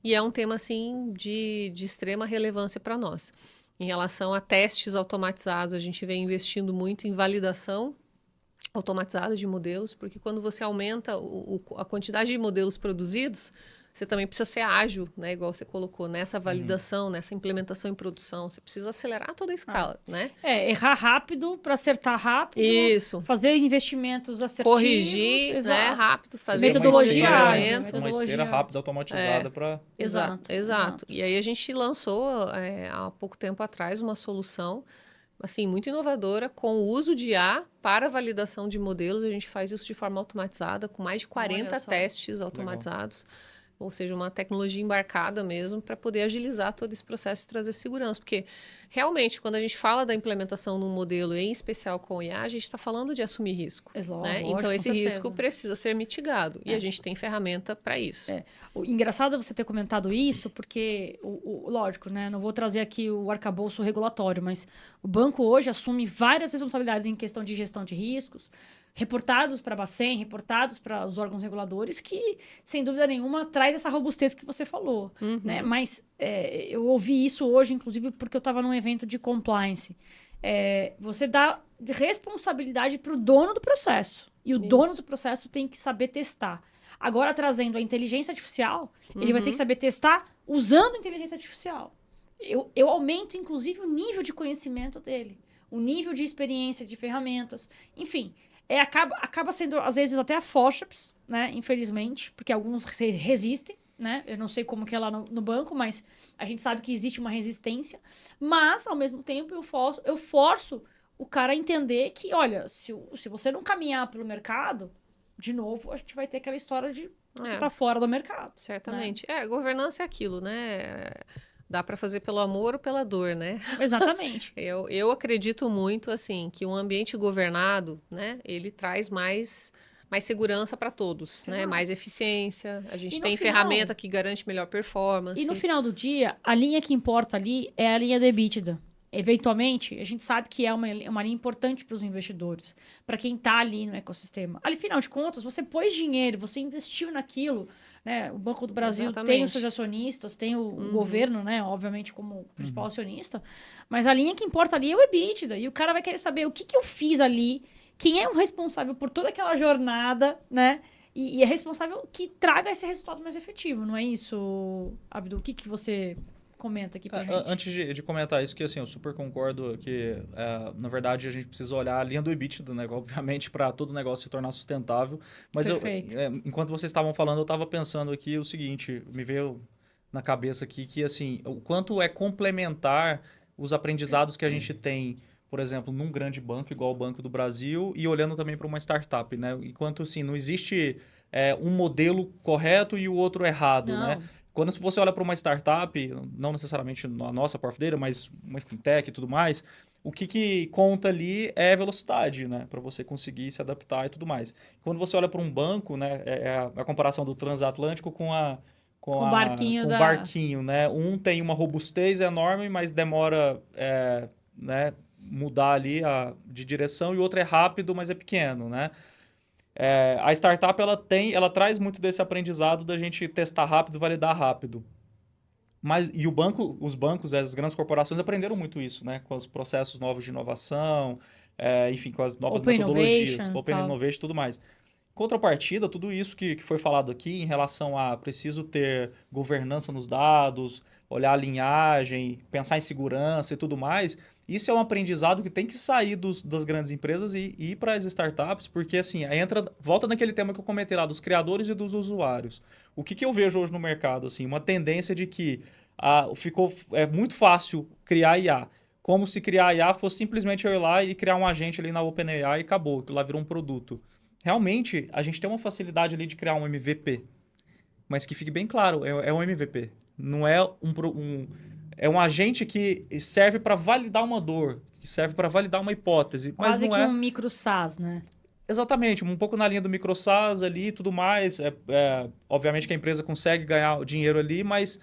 E é um tema assim de extrema relevância para nós. Em relação a testes automatizados, a gente vem investindo muito em validação automatizada de modelos, porque quando você aumenta a quantidade de modelos produzidos, você também precisa ser ágil, né? Igual você colocou, nessa validação, nessa implementação em produção. Você precisa acelerar toda a escala, né? Errar rápido para acertar rápido. Isso. Fazer investimentos assertivos. Corrigir, né? Rápido, fazer metodologia uma esteira rápida, automatizada para... Exato. E aí a gente lançou, há pouco tempo atrás, uma solução assim, muito inovadora, com o uso de IA para validação de modelos. A gente faz isso de forma automatizada, com mais de 40 testes automatizados. Legal. Ou seja, uma tecnologia embarcada mesmo para poder agilizar todo esse processo e trazer segurança. Porque, realmente, quando a gente fala da implementação de um modelo, em especial com IA, a gente está falando de assumir risco. Né? Então, esse risco precisa ser mitigado. E a gente tem ferramenta para isso. O engraçado é você ter comentado isso, porque, lógico, né? Não vou trazer aqui o arcabouço regulatório, mas o banco hoje assume várias responsabilidades em questão de gestão de riscos, reportados para a Bacen, reportados para os órgãos reguladores, que, sem dúvida nenhuma, traz essa robustez que você falou. Né? Mas eu ouvi isso hoje, inclusive, porque eu estava num evento de compliance. Você dá responsabilidade para o dono do processo. E o dono do processo tem que saber testar. Agora, trazendo a inteligência artificial, ele vai ter que saber testar usando a inteligência artificial. Eu aumento, inclusive, o nível de conhecimento dele. O nível de experiência de ferramentas. Enfim... acaba sendo, às vezes, até a forceps, né? Infelizmente, porque alguns resistem, né? Eu não sei como que é lá no banco, mas a gente sabe que existe uma resistência. Mas, ao mesmo tempo, eu forço o cara a entender que, olha, se você não caminhar pelo mercado, de novo, a gente vai ter aquela história de você tá fora do mercado. Certamente. Né? Governança é aquilo, né? Dá para fazer pelo amor ou pela dor, né? Exatamente. Eu acredito muito, assim, que um ambiente governado, né? Ele traz mais segurança para todos, né? Mais eficiência. A gente tem ferramenta que garante melhor performance. E no final do dia, a linha que importa ali é a linha do EBITDA. eventualmente, a gente sabe que é uma linha importante para os investidores, para quem está ali no ecossistema. Afinal de contas, você pôs dinheiro, você investiu naquilo, né? O Banco do Brasil tem os seus acionistas, tem o governo, né? Obviamente, como principal acionista, mas a linha que importa ali é o EBITDA, e o cara vai querer saber o que eu fiz ali, quem é o responsável por toda aquela jornada, né? E é responsável que traga esse resultado mais efetivo, não é isso, Abdu? O que você comenta aqui pra gente? Antes de comentar isso, que assim, eu super concordo que, na verdade, a gente precisa olhar a linha do EBITDA, né? Obviamente, para todo o negócio se tornar sustentável. Mas enquanto vocês estavam falando, eu estava pensando aqui o seguinte, me veio na cabeça aqui que, assim, o quanto é complementar os aprendizados que a gente tem, por exemplo, num grande banco, igual o Banco do Brasil, e olhando também para uma startup, né? Enquanto, assim, não existe um modelo correto e o outro errado, né? Quando você olha para uma startup, não necessariamente a nossa Porfideira, mas uma fintech e tudo mais, o que conta ali é velocidade, né? Para você conseguir se adaptar e tudo mais. Quando você olha para um banco, né? É a comparação do transatlântico com o barquinho, né? Um tem uma robustez enorme, mas demora, né? Mudar ali de direção, e o outro é rápido, mas é pequeno, né? A startup ela traz muito desse aprendizado da gente testar rápido, validar rápido. E os bancos, as grandes corporações aprenderam muito isso, né? Com os processos novos de inovação, enfim, com as novas metodologias, Open Innovation e tudo mais. Contrapartida, tudo isso que foi falado aqui em relação a preciso ter governança nos dados, olhar a linhagem, pensar em segurança e tudo mais, isso é um aprendizado que tem que sair das grandes empresas e ir para as startups, porque assim, volta naquele tema que eu comentei lá, dos criadores e dos usuários. O que eu vejo hoje no mercado? Assim, uma tendência de que ficou muito fácil criar IA. Como se criar IA fosse simplesmente eu ir lá e criar um agente ali na OpenAI e acabou, que lá virou um produto. Realmente, a gente tem uma facilidade ali de criar um MVP. Mas que fique bem claro, é um MVP. Não é é um agente que serve para validar uma dor, que serve para validar uma hipótese. Quase mas não que um micro SaaS, né? Exatamente, um pouco na linha do micro SaaS ali e tudo mais. Obviamente que a empresa consegue ganhar dinheiro ali, mas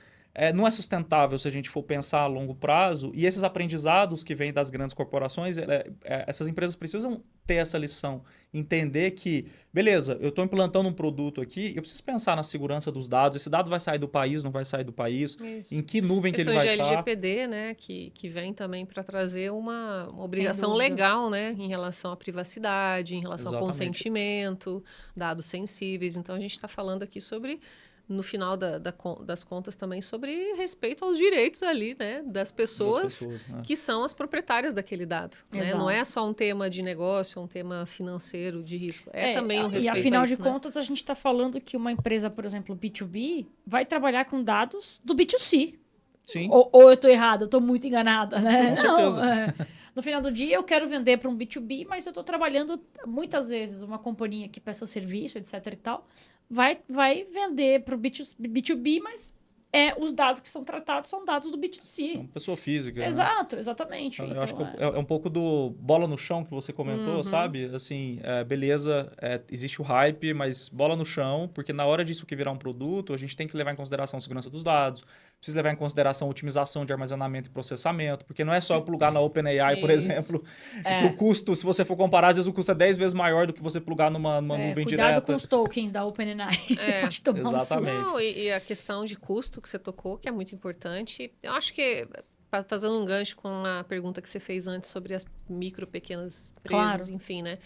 não é sustentável se a gente for pensar a longo prazo. E esses aprendizados que vêm das grandes corporações, essas empresas precisam ter essa lição. Entender que, beleza, eu estou implantando um produto aqui, eu preciso pensar na segurança dos dados. Esse dado vai sair do país, não vai sair do país? Isso. Em que nuvem que ele vai estar? De LGPD, né, que vem também para trazer uma obrigação legal, né, em relação à privacidade, em relação ao consentimento, dados sensíveis. Então, a gente está falando aqui sobre... no final das contas também sobre respeito aos direitos ali, né, das pessoas né? Que são as proprietárias daquele dado. Né? Não é só um tema de negócio, um tema financeiro de risco. Também um respeito E afinal a isso, de contas, a gente está falando que uma empresa, por exemplo, B2B, vai trabalhar com dados do B2C. Sim. Ou eu estou errada, eu estou muito enganada, né? Com certeza. No final do dia, eu quero vender para um B2B, mas eu estou trabalhando, muitas vezes, uma companhia que presta serviço, etc e tal, vai vender para o B2B, mas os dados que são tratados são dados do B2C. São pessoa física. Exato, né? Exatamente. Eu acho que é um pouco do bola no chão que você comentou, sabe? Assim, beleza, existe o hype, mas bola no chão, porque na hora disso que virar um produto, a gente tem que levar em consideração a segurança dos dados, precisa levar em consideração a otimização de armazenamento e processamento, porque não é só eu plugar na OpenAI, por exemplo, que o custo, se você for comparar, às vezes o custo é 10 vezes maior do que você plugar numa nuvem direta. Cuidado com os tokens da OpenAI, você pode tomar um susto. Não, e a questão de custo que você tocou, que é muito importante, eu acho que, fazendo um gancho com a pergunta que você fez antes sobre as pequenas empresas, enfim, né?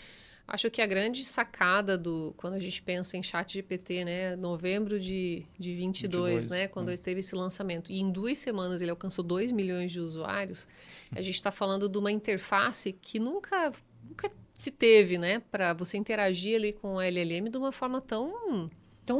Acho que a grande sacada quando a gente pensa em ChatGPT, né, novembro de 22, né, quando teve esse lançamento, e em 2 semanas ele alcançou 2 milhões de usuários, a gente está falando de uma interface que nunca se teve, né, para você interagir ali com o LLM de uma forma tão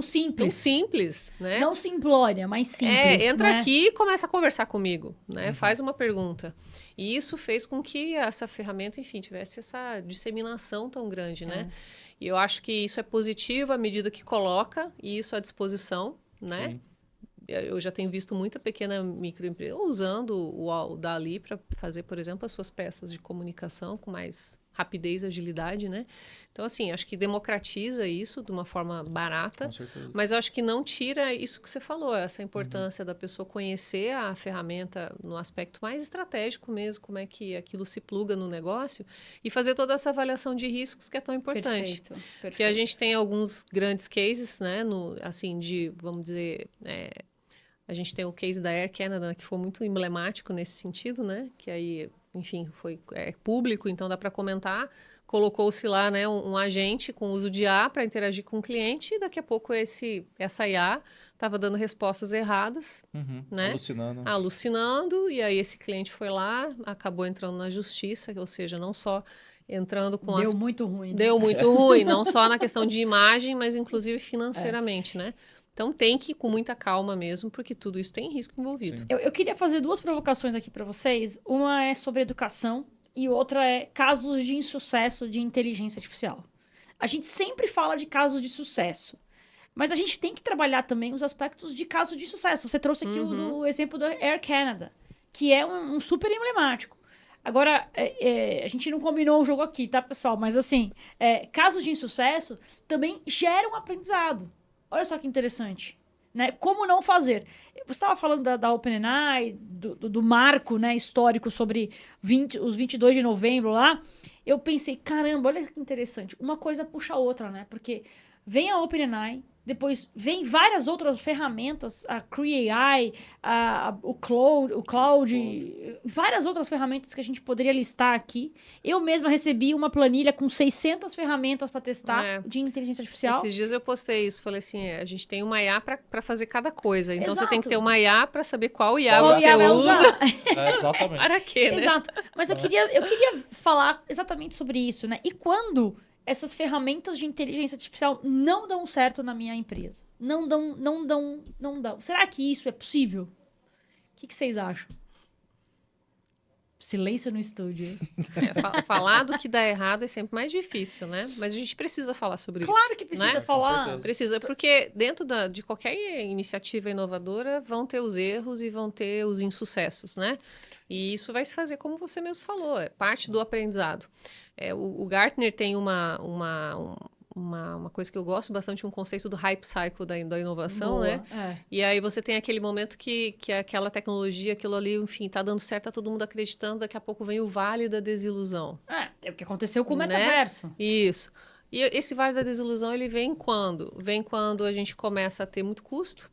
simples. Tão simples, né? Não simplória, mas simples. Entra aqui e começa a conversar comigo, né? Faz uma pergunta. E isso fez com que essa ferramenta, enfim, tivesse essa disseminação tão grande, né? E eu acho que isso é positivo à medida que coloca isso à disposição, né? Sim. Eu já tenho visto muita pequena microempresa usando o DALL-E para fazer, por exemplo, as suas peças de comunicação com mais rapidez, agilidade, né? Então, assim, acho que democratiza isso de uma forma barata, Com certeza. mas eu acho que não tira isso que você falou, essa importância da pessoa conhecer a ferramenta no aspecto mais estratégico mesmo, como é que aquilo se pluga no negócio, e fazer toda essa avaliação de riscos que é tão importante. Perfeito. Porque a gente tem alguns grandes cases, né, assim, vamos dizer, a gente tem o case da Air Canada, que foi muito emblemático nesse sentido, né, que aí, enfim, foi público, então dá para comentar. Colocou-se lá, né, um agente com uso de IA para interagir com o cliente, e daqui a pouco essa IA estava dando respostas erradas, né? Alucinando, e aí esse cliente foi lá, acabou entrando na justiça, ou seja, não só entrando com Deu muito ruim. Né? Deu muito ruim, não só na questão de imagem, mas inclusive financeiramente, né? Então tem que ir com muita calma mesmo, porque tudo isso tem risco envolvido. Eu queria fazer 2 provocações aqui para vocês. Uma é sobre educação e outra é casos de insucesso de inteligência artificial. A gente sempre fala de casos de sucesso, mas a gente tem que trabalhar também os aspectos de casos de sucesso. Você trouxe aqui o exemplo da Air Canada, que é um super emblemático. Agora, a gente não combinou o jogo aqui, tá, pessoal? Mas, assim, casos de insucesso também geram aprendizado. Olha só que interessante. Né? Como não fazer? Você estava falando da OpenAI, do marco, né, histórico sobre os 22 de novembro lá. Eu pensei, caramba, olha que interessante. Uma coisa puxa a outra, né? Porque vem a OpenAI, depois vem várias outras ferramentas, a Cree.ai, o Cloud, várias outras ferramentas que a gente poderia listar aqui. Eu mesma recebi uma planilha com 600 ferramentas para testar de inteligência artificial. Esses dias eu postei isso, falei assim, a gente tem uma IA para fazer cada coisa. Então, Exato. Você tem que ter uma IA para saber qual IA você usa. Exatamente. Para quê, né? Exato. Mas eu queria falar exatamente sobre isso, né? E quando essas ferramentas de inteligência artificial não dão certo na minha empresa? Não dão. Será que isso é possível? O que vocês acham? Silêncio no estúdio. Falar do que dá errado é sempre mais difícil, né? Mas a gente precisa falar sobre isso. Claro que precisa falar. Precisa, porque dentro de qualquer iniciativa inovadora vão ter os erros e vão ter os insucessos, né? E isso vai se fazer como você mesmo falou, é parte do aprendizado. O Gartner tem uma coisa que eu gosto bastante, um conceito do hype cycle da inovação, Boa, né? E aí você tem aquele momento que aquela tecnologia, aquilo ali, enfim, tá dando certo, tá todo mundo acreditando, daqui a pouco vem o vale da desilusão. É o que aconteceu com o metaverso. Isso. E esse vale da desilusão, ele vem quando? Vem quando a gente começa a ter muito custo.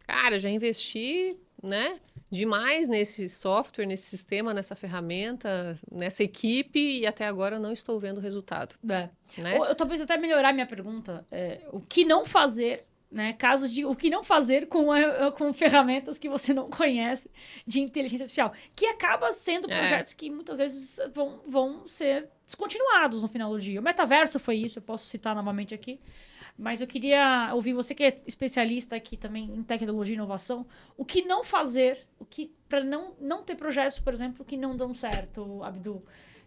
Cara, já investi, né? Demais nesse software, nesse sistema, nessa ferramenta, nessa equipe, e até agora não estou vendo o resultado. Né? Eu talvez até melhorar minha pergunta. O que não fazer, né? O que não fazer com ferramentas que você não conhece de inteligência artificial. Que acaba sendo projetos que muitas vezes vão ser descontinuados no final do dia. O metaverso foi isso, eu posso citar novamente aqui. Mas eu queria ouvir você que é especialista aqui também em tecnologia e inovação. O que não fazer, para não ter projetos, por exemplo, que não dão certo, Abdu?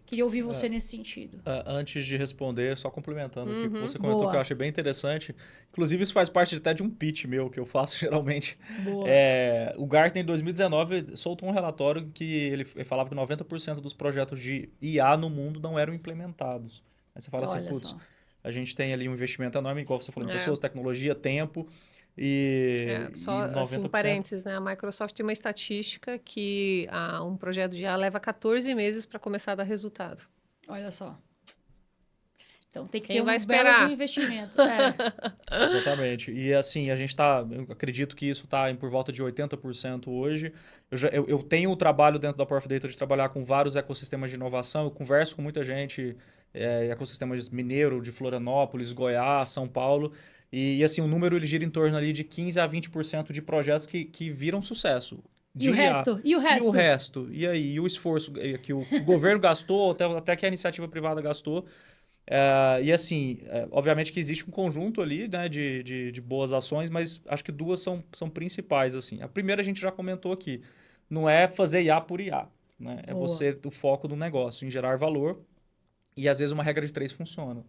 Queria ouvir você nesse sentido. Antes de responder, só complementando o que você comentou, que eu achei bem interessante. Inclusive, isso faz parte até de um pitch meu, que eu faço geralmente. O Gartner, em 2019, soltou um relatório que ele falava que 90% dos projetos de IA no mundo não eram implementados. Aí você fala assim, putz, a gente tem ali um investimento enorme, igual você falou, em pessoas, tecnologia, tempo. Só e 90%... assim, um parênteses, né? A Microsoft tem uma estatística que um projeto de IA leva 14 meses para começar a dar resultado. Olha só. Então tem que Quem ter vai belo de um investimento. Exatamente. E assim, eu acredito que isso está por volta de 80% hoje. Eu tenho o trabalho dentro da Power of Data de trabalhar com vários ecossistemas de inovação. Eu converso com muita gente, ecossistemas mineiro, de Florianópolis, Goiás, São Paulo. E assim, o número ele gira em torno ali de 15% a 20% de projetos que viram sucesso. E o resto? E o resto? E aí? E o esforço que o governo gastou, até que a iniciativa privada gastou. E assim, obviamente que existe um conjunto ali, né, de boas ações, mas acho que 2 são principais. Assim. A primeira a gente já comentou aqui. Não é fazer IA por IA. Né? É você o foco do negócio, em gerar valor. E às vezes uma regra de 3 funciona.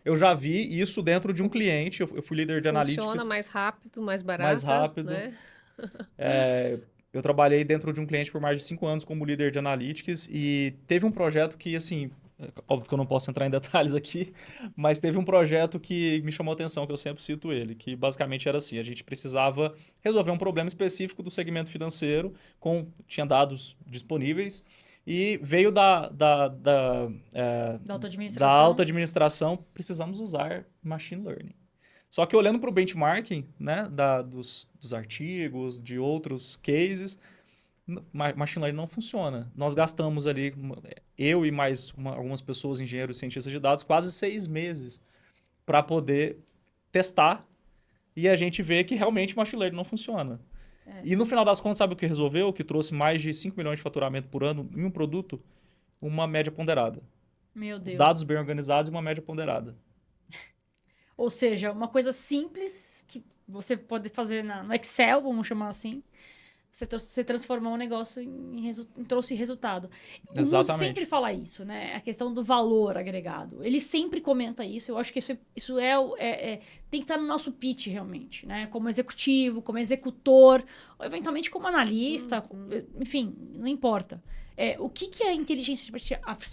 Eu já vi isso dentro de um cliente. Eu fui líder de analítica. Funciona mais rápido, mais barato. Mais rápido. Né? Eu trabalhei dentro de um cliente por mais de 5 anos como líder de analytics e teve um projeto que, assim, óbvio que eu não posso entrar em detalhes aqui, mas teve um projeto que me chamou a atenção, que eu sempre cito ele, que basicamente era assim, a gente precisava resolver um problema específico do segmento financeiro, tinha dados disponíveis, e veio Da da auto-administração. alta administração, precisamos usar machine learning. Só que olhando para o benchmarking, né, dos artigos, de outros cases, machine learning não funciona. Nós gastamos ali, eu e mais algumas pessoas, engenheiros e cientistas de dados, quase 6 meses para poder testar e a gente vê que realmente machine learning não funciona. E no final das contas, sabe o que resolveu? O que trouxe mais de 5 milhões de faturamento por ano em um produto? Uma média ponderada. Meu Deus. Dados bem organizados e uma média ponderada. Ou seja, uma coisa simples que você pode fazer no Excel, vamos chamar assim. Você transformou um negócio trouxe resultado. O Muzi Exatamente. sempre fala isso, né? A questão do valor agregado. Ele sempre comenta isso. Eu acho que isso tem que estar no nosso pitch, realmente, né? Como executivo, como executor, ou eventualmente como analista, enfim, não importa. O que a inteligência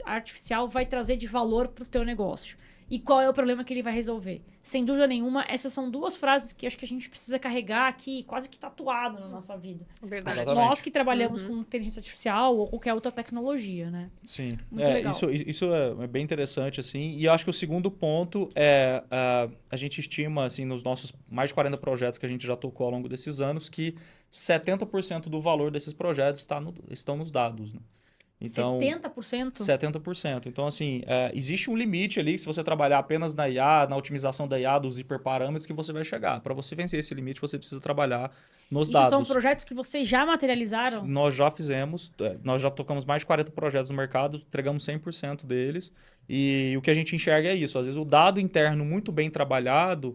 artificial vai trazer de valor para o teu negócio? E qual é o problema que ele vai resolver? Sem dúvida nenhuma, essas são duas frases que acho que a gente precisa carregar aqui, quase que tatuado na nossa vida. Verdade. Exatamente. Nós que trabalhamos com inteligência artificial ou qualquer outra tecnologia, né? Sim, Muito legal. isso é bem interessante, assim. E eu acho que o segundo ponto a gente estima, assim, nos nossos mais de 40 projetos que a gente já tocou ao longo desses anos, que 70% do valor desses projetos estão nos dados, né? Então, 70%? 70%. Então, assim, existe um limite ali que se você trabalhar apenas na IA, na otimização da IA, dos hiperparâmetros, que você vai chegar. Para você vencer esse limite, você precisa trabalhar nos dados. Isso são projetos que vocês já materializaram? Nós já fizemos, nós já tocamos mais de 40 projetos no mercado, entregamos 100% deles. E o que a gente enxerga é isso. Às vezes o dado interno muito bem trabalhado,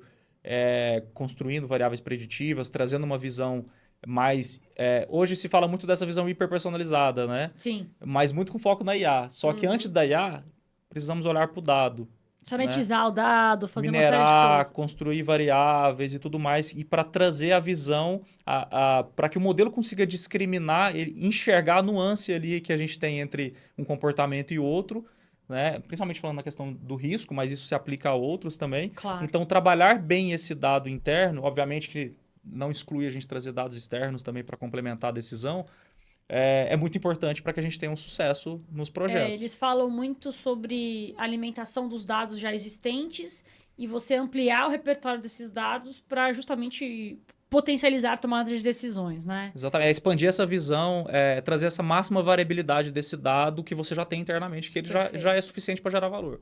construindo variáveis preditivas, trazendo uma visão mais... hoje se fala muito dessa visão hiperpersonalizada, né? Sim. Mas muito com foco na IA. Só que antes da IA, precisamos olhar para o dado. Sanitizar o dado, fazer uma série de Minerar, coisas. construir variáveis e tudo mais, e para trazer a visão, para que o modelo consiga discriminar, enxergar a nuance ali que a gente tem entre um comportamento e outro, né? Principalmente falando na questão do risco, mas isso se aplica a outros também. Claro. Então, trabalhar bem esse dado interno, obviamente que não exclui a gente trazer dados externos também para complementar a decisão, é muito importante para que a gente tenha um sucesso nos projetos. Eles falam muito sobre alimentação dos dados já existentes e você ampliar o repertório desses dados para justamente potencializar a tomada de decisões, né? Exatamente. Expandir essa visão, trazer essa máxima variabilidade desse dado que você já tem internamente, que ele já é suficiente para gerar valor.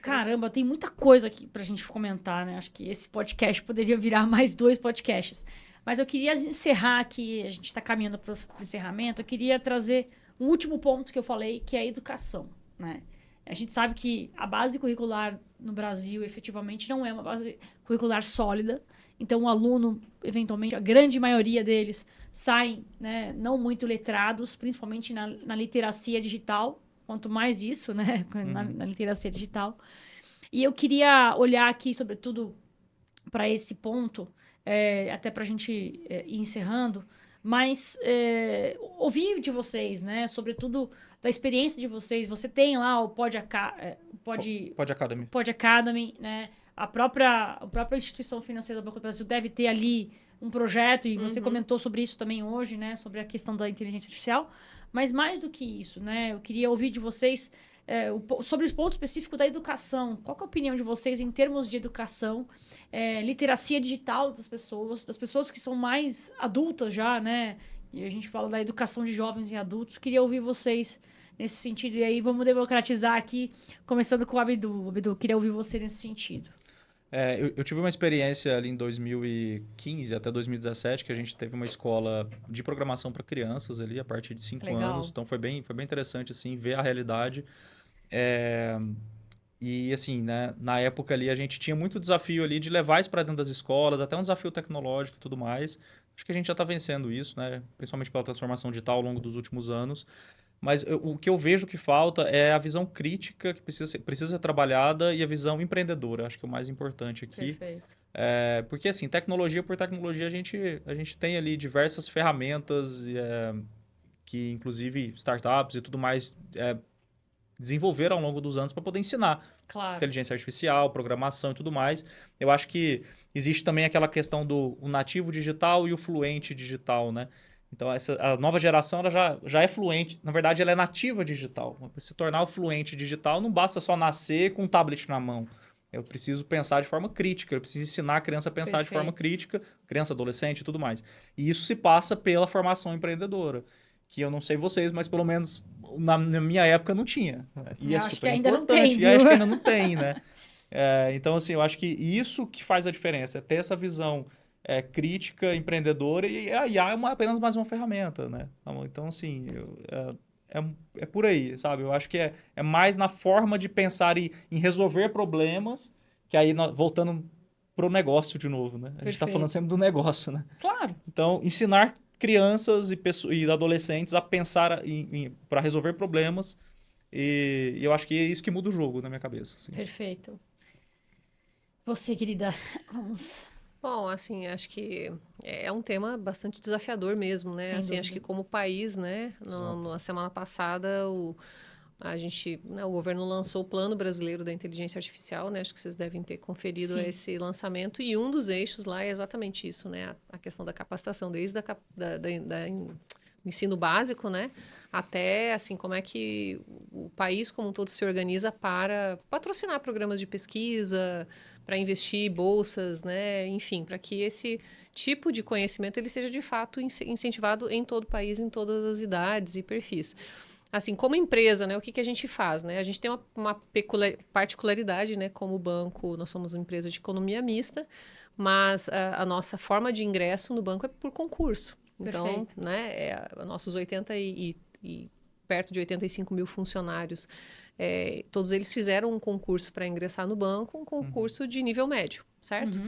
Caramba, tem muita coisa aqui pra gente comentar, né? Acho que esse podcast poderia virar mais 2 podcasts. Mas eu queria encerrar aqui, a gente está caminhando para o encerramento, eu queria trazer um último ponto que eu falei, que é a educação, né? A gente sabe que a base curricular no Brasil, efetivamente, não é uma base curricular sólida. Então, o aluno, eventualmente, a grande maioria deles saem, né, não muito letrados, principalmente na literacia digital. Quanto mais isso, né, na literacia digital. E eu queria olhar aqui, sobretudo, para esse ponto, até para a gente ir encerrando, mas ouvir de vocês, né, sobretudo da experiência de vocês. Você tem lá o Pod Academy, né? A própria instituição financeira do Banco do Brasil deve ter ali um projeto, e você comentou sobre isso também hoje, né, sobre a questão da inteligência artificial. Mas mais do que isso, né, eu queria ouvir de vocês sobre o ponto específico da educação. Qual que é a opinião de vocês em termos de educação, literacia digital das pessoas que são mais adultas já, né? E a gente fala da educação de jovens e adultos. Queria ouvir vocês nesse sentido. E aí vamos democratizar aqui, começando com o Abdu. Abdu, queria ouvir você nesse sentido. Eu tive uma experiência ali em 2015 até 2017, que a gente teve uma escola de programação para crianças ali, a partir de 5 anos. Então, foi bem interessante, assim, ver a realidade. E, assim, né, na época ali, a gente tinha muito desafio ali de levar isso para dentro das escolas, até um desafio tecnológico e tudo mais. Acho que a gente já está vencendo isso, né? Principalmente pela transformação digital ao longo dos últimos anos. Mas o que eu vejo que falta é a visão crítica que precisa ser trabalhada e a visão empreendedora. Acho que é o mais importante aqui. Perfeito. Porque, assim, tecnologia por tecnologia, a gente tem ali diversas ferramentas que, inclusive, startups e tudo mais desenvolveram ao longo dos anos para poder ensinar Claro. inteligência artificial, programação e tudo mais. Eu acho que existe também aquela questão do o nativo digital e o fluente digital, né? Então, a nova geração ela já é fluente. Na verdade, ela é nativa digital. Para se tornar o fluente digital, não basta só nascer com um tablet na mão. Eu preciso pensar de forma crítica, eu preciso ensinar a criança a pensar de forma crítica, criança, adolescente e tudo mais. E isso se passa pela formação empreendedora, que eu não sei vocês, mas pelo menos na minha época não tinha. E Eu é acho que super ainda não importante. tem, E acho viu? que ainda não tem, né? Então, assim, eu acho que isso que faz a diferença, é ter essa visão crítica, empreendedora, e a IA é apenas mais uma ferramenta, né? Então, assim, é por aí, sabe? Eu acho que é mais na forma de pensar em resolver problemas, que aí, voltando pro negócio de novo, né? A gente tá falando sempre do negócio, né? Claro. Então, ensinar crianças e adolescentes a pensar para resolver problemas, e eu acho que é isso que muda o jogo na minha cabeça. Assim. Perfeito. Você, querida, vamos... Bom, assim, acho que é um tema bastante desafiador mesmo, né? Sem Assim, dúvida. acho que como país, né? Na semana passada, o governo lançou o Plano Brasileiro da Inteligência Artificial, né? Acho que vocês devem ter conferido Sim. esse lançamento. E um dos eixos lá é exatamente isso, né? A questão da capacitação, desde o ensino básico, né? Até, assim, como é que o país como um todo se organiza para patrocinar programas de pesquisa, para investir bolsas, né? Enfim, para que esse tipo de conhecimento ele seja de fato incentivado em todo o país, em todas as idades e perfis. Assim, como empresa, né, o que a gente faz, né? A gente tem uma particularidade, né? Como banco, nós somos uma empresa de economia mista, mas a nossa forma de ingresso no banco é por concurso. Então, Perfeito. né, nossos 80 e perto de 85 mil funcionários, todos eles fizeram um concurso para ingressar no banco, um concurso de nível médio, certo?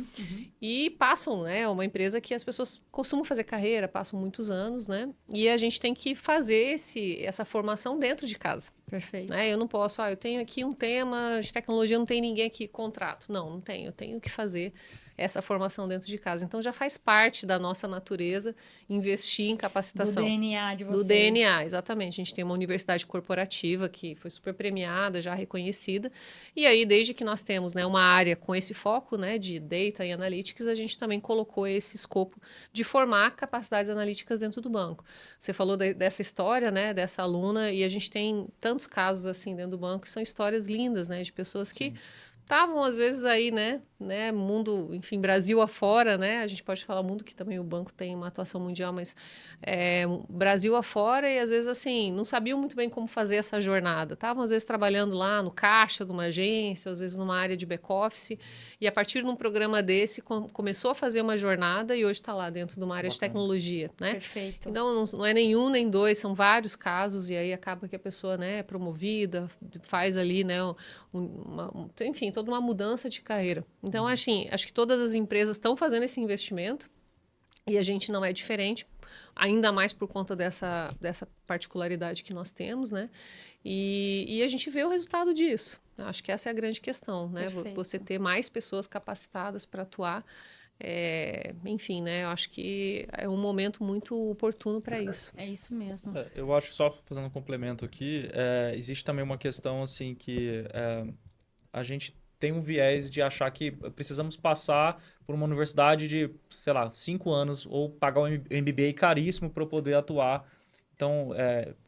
E passam, né? Uma empresa que as pessoas costumam fazer carreira, passam muitos anos, né? E a gente tem que fazer essa formação dentro de casa. Perfeito. Né? Eu não posso, eu tenho aqui um tema de tecnologia, não tem ninguém aqui, contrato. Não tenho. Eu tenho que fazer essa formação dentro de casa. Então, já faz parte da nossa natureza investir em capacitação. Do DNA de vocês. Do DNA, exatamente. A gente tem uma universidade corporativa que foi super premiada, já reconhecida. E aí, desde que nós temos, né, uma área com esse foco, né, de Data e Analytics, a gente também colocou esse escopo de formar capacidades analíticas dentro do banco. Você falou dessa história, né, dessa aluna, e a gente tem tantos casos assim dentro do banco que são histórias lindas, né, de pessoas que estavam às vezes aí, né, mundo, enfim, Brasil afora, né, a gente pode falar mundo que também o banco tem uma atuação mundial, mas Brasil afora e às vezes assim, não sabiam muito bem como fazer essa jornada, estavam às vezes trabalhando lá no caixa de uma agência, às vezes numa área de back-office, e a partir de um programa desse começou a fazer uma jornada e hoje está lá dentro de uma área de tecnologia, né. Perfeito. Então, não é nenhum nem dois, são vários casos, e aí acaba que a pessoa, né, é promovida, faz ali, né, enfim, toda uma mudança de carreira. Então, assim, acho que todas as empresas estão fazendo esse investimento e a gente não é diferente, ainda mais por conta dessa particularidade que nós temos, né? E a gente vê o resultado disso. Acho que essa é a grande questão, né? Perfeito. Você ter mais pessoas capacitadas para atuar. Enfim, né? Eu acho que é um momento muito oportuno para isso. É isso mesmo. Eu acho, só fazendo um complemento aqui, existe também uma questão assim que a gente tem um viés de achar que precisamos passar por uma universidade de, sei lá, 5 anos ou pagar um MBA caríssimo para poder atuar. Então,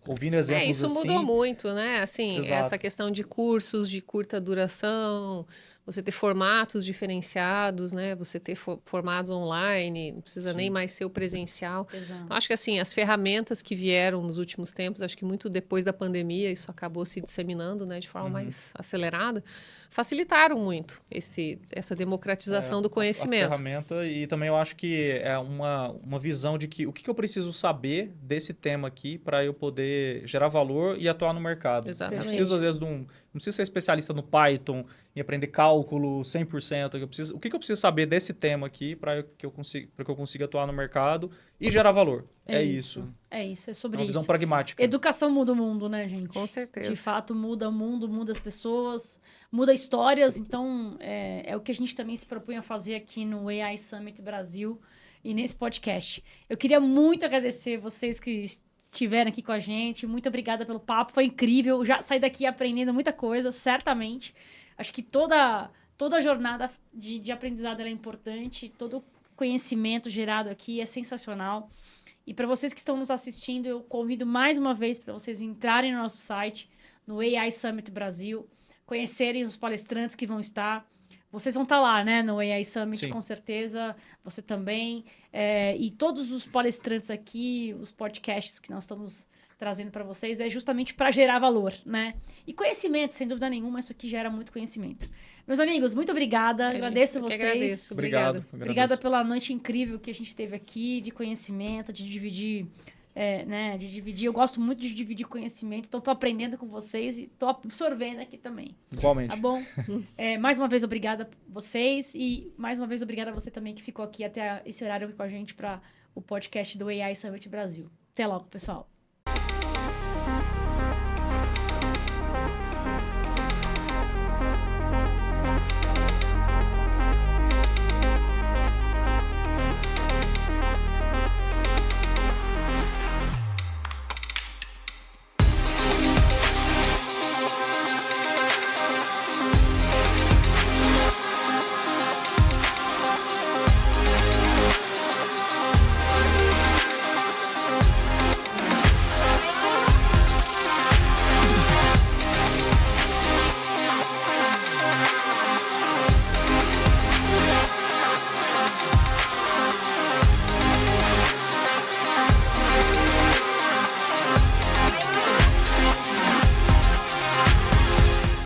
ouvindo exemplos isso assim... mudou muito, né? Assim, Exato. essa questão de cursos de curta duração, você ter formatos diferenciados, né? Você ter formados online, não precisa nem mais ser o presencial. Exato. Então, acho que assim, as ferramentas que vieram nos últimos tempos, acho que muito depois da pandemia, isso acabou se disseminando, né, de forma mais acelerada, facilitaram muito essa democratização do conhecimento. A ferramenta, e também eu acho que é uma visão de que o que eu preciso saber desse tema aqui para eu poder gerar valor e atuar no mercado. Exatamente. Eu preciso, às vezes, não preciso ser especialista no Python e aprender cálculo 100%. O que eu preciso saber desse tema aqui para que eu consiga atuar no mercado e gerar valor. É isso. É isso, é É sobre uma isso. visão pragmática. Educação muda o mundo, né, gente? Com certeza. De fato, muda o mundo, muda as pessoas, muda histórias. Então, é o que a gente também se propunha a fazer aqui no AI Summit Brasil e nesse podcast. Eu queria muito agradecer vocês que estiveram aqui com a gente. Muito obrigada pelo papo, foi incrível. Já saí daqui aprendendo muita coisa, certamente. Acho que toda jornada de aprendizado ela é importante, todo conhecimento gerado aqui é sensacional. E para vocês que estão nos assistindo, eu convido mais uma vez para vocês entrarem no nosso site, no AI Summit Brasil, conhecerem os palestrantes que vão estar. Vocês vão estar lá, né, no AI Summit, Sim. com certeza. Você também. E todos os palestrantes aqui, os podcasts que nós estamos trazendo para vocês, é justamente para gerar valor, né? E conhecimento, sem dúvida nenhuma, isso aqui gera muito conhecimento. Meus amigos, muito obrigada. Agradeço Eu que vocês. agradeço. Obrigado. Obrigada pela noite incrível que a gente teve aqui, de conhecimento, de dividir, né? De dividir. Eu gosto muito de dividir conhecimento, então tô aprendendo com vocês e tô absorvendo aqui também. Igualmente. Tá bom? Mais uma vez, obrigada a vocês e mais uma vez, obrigada a você também que ficou aqui até esse horário aqui com a gente para o podcast do AI Summit Brasil. Até logo, pessoal.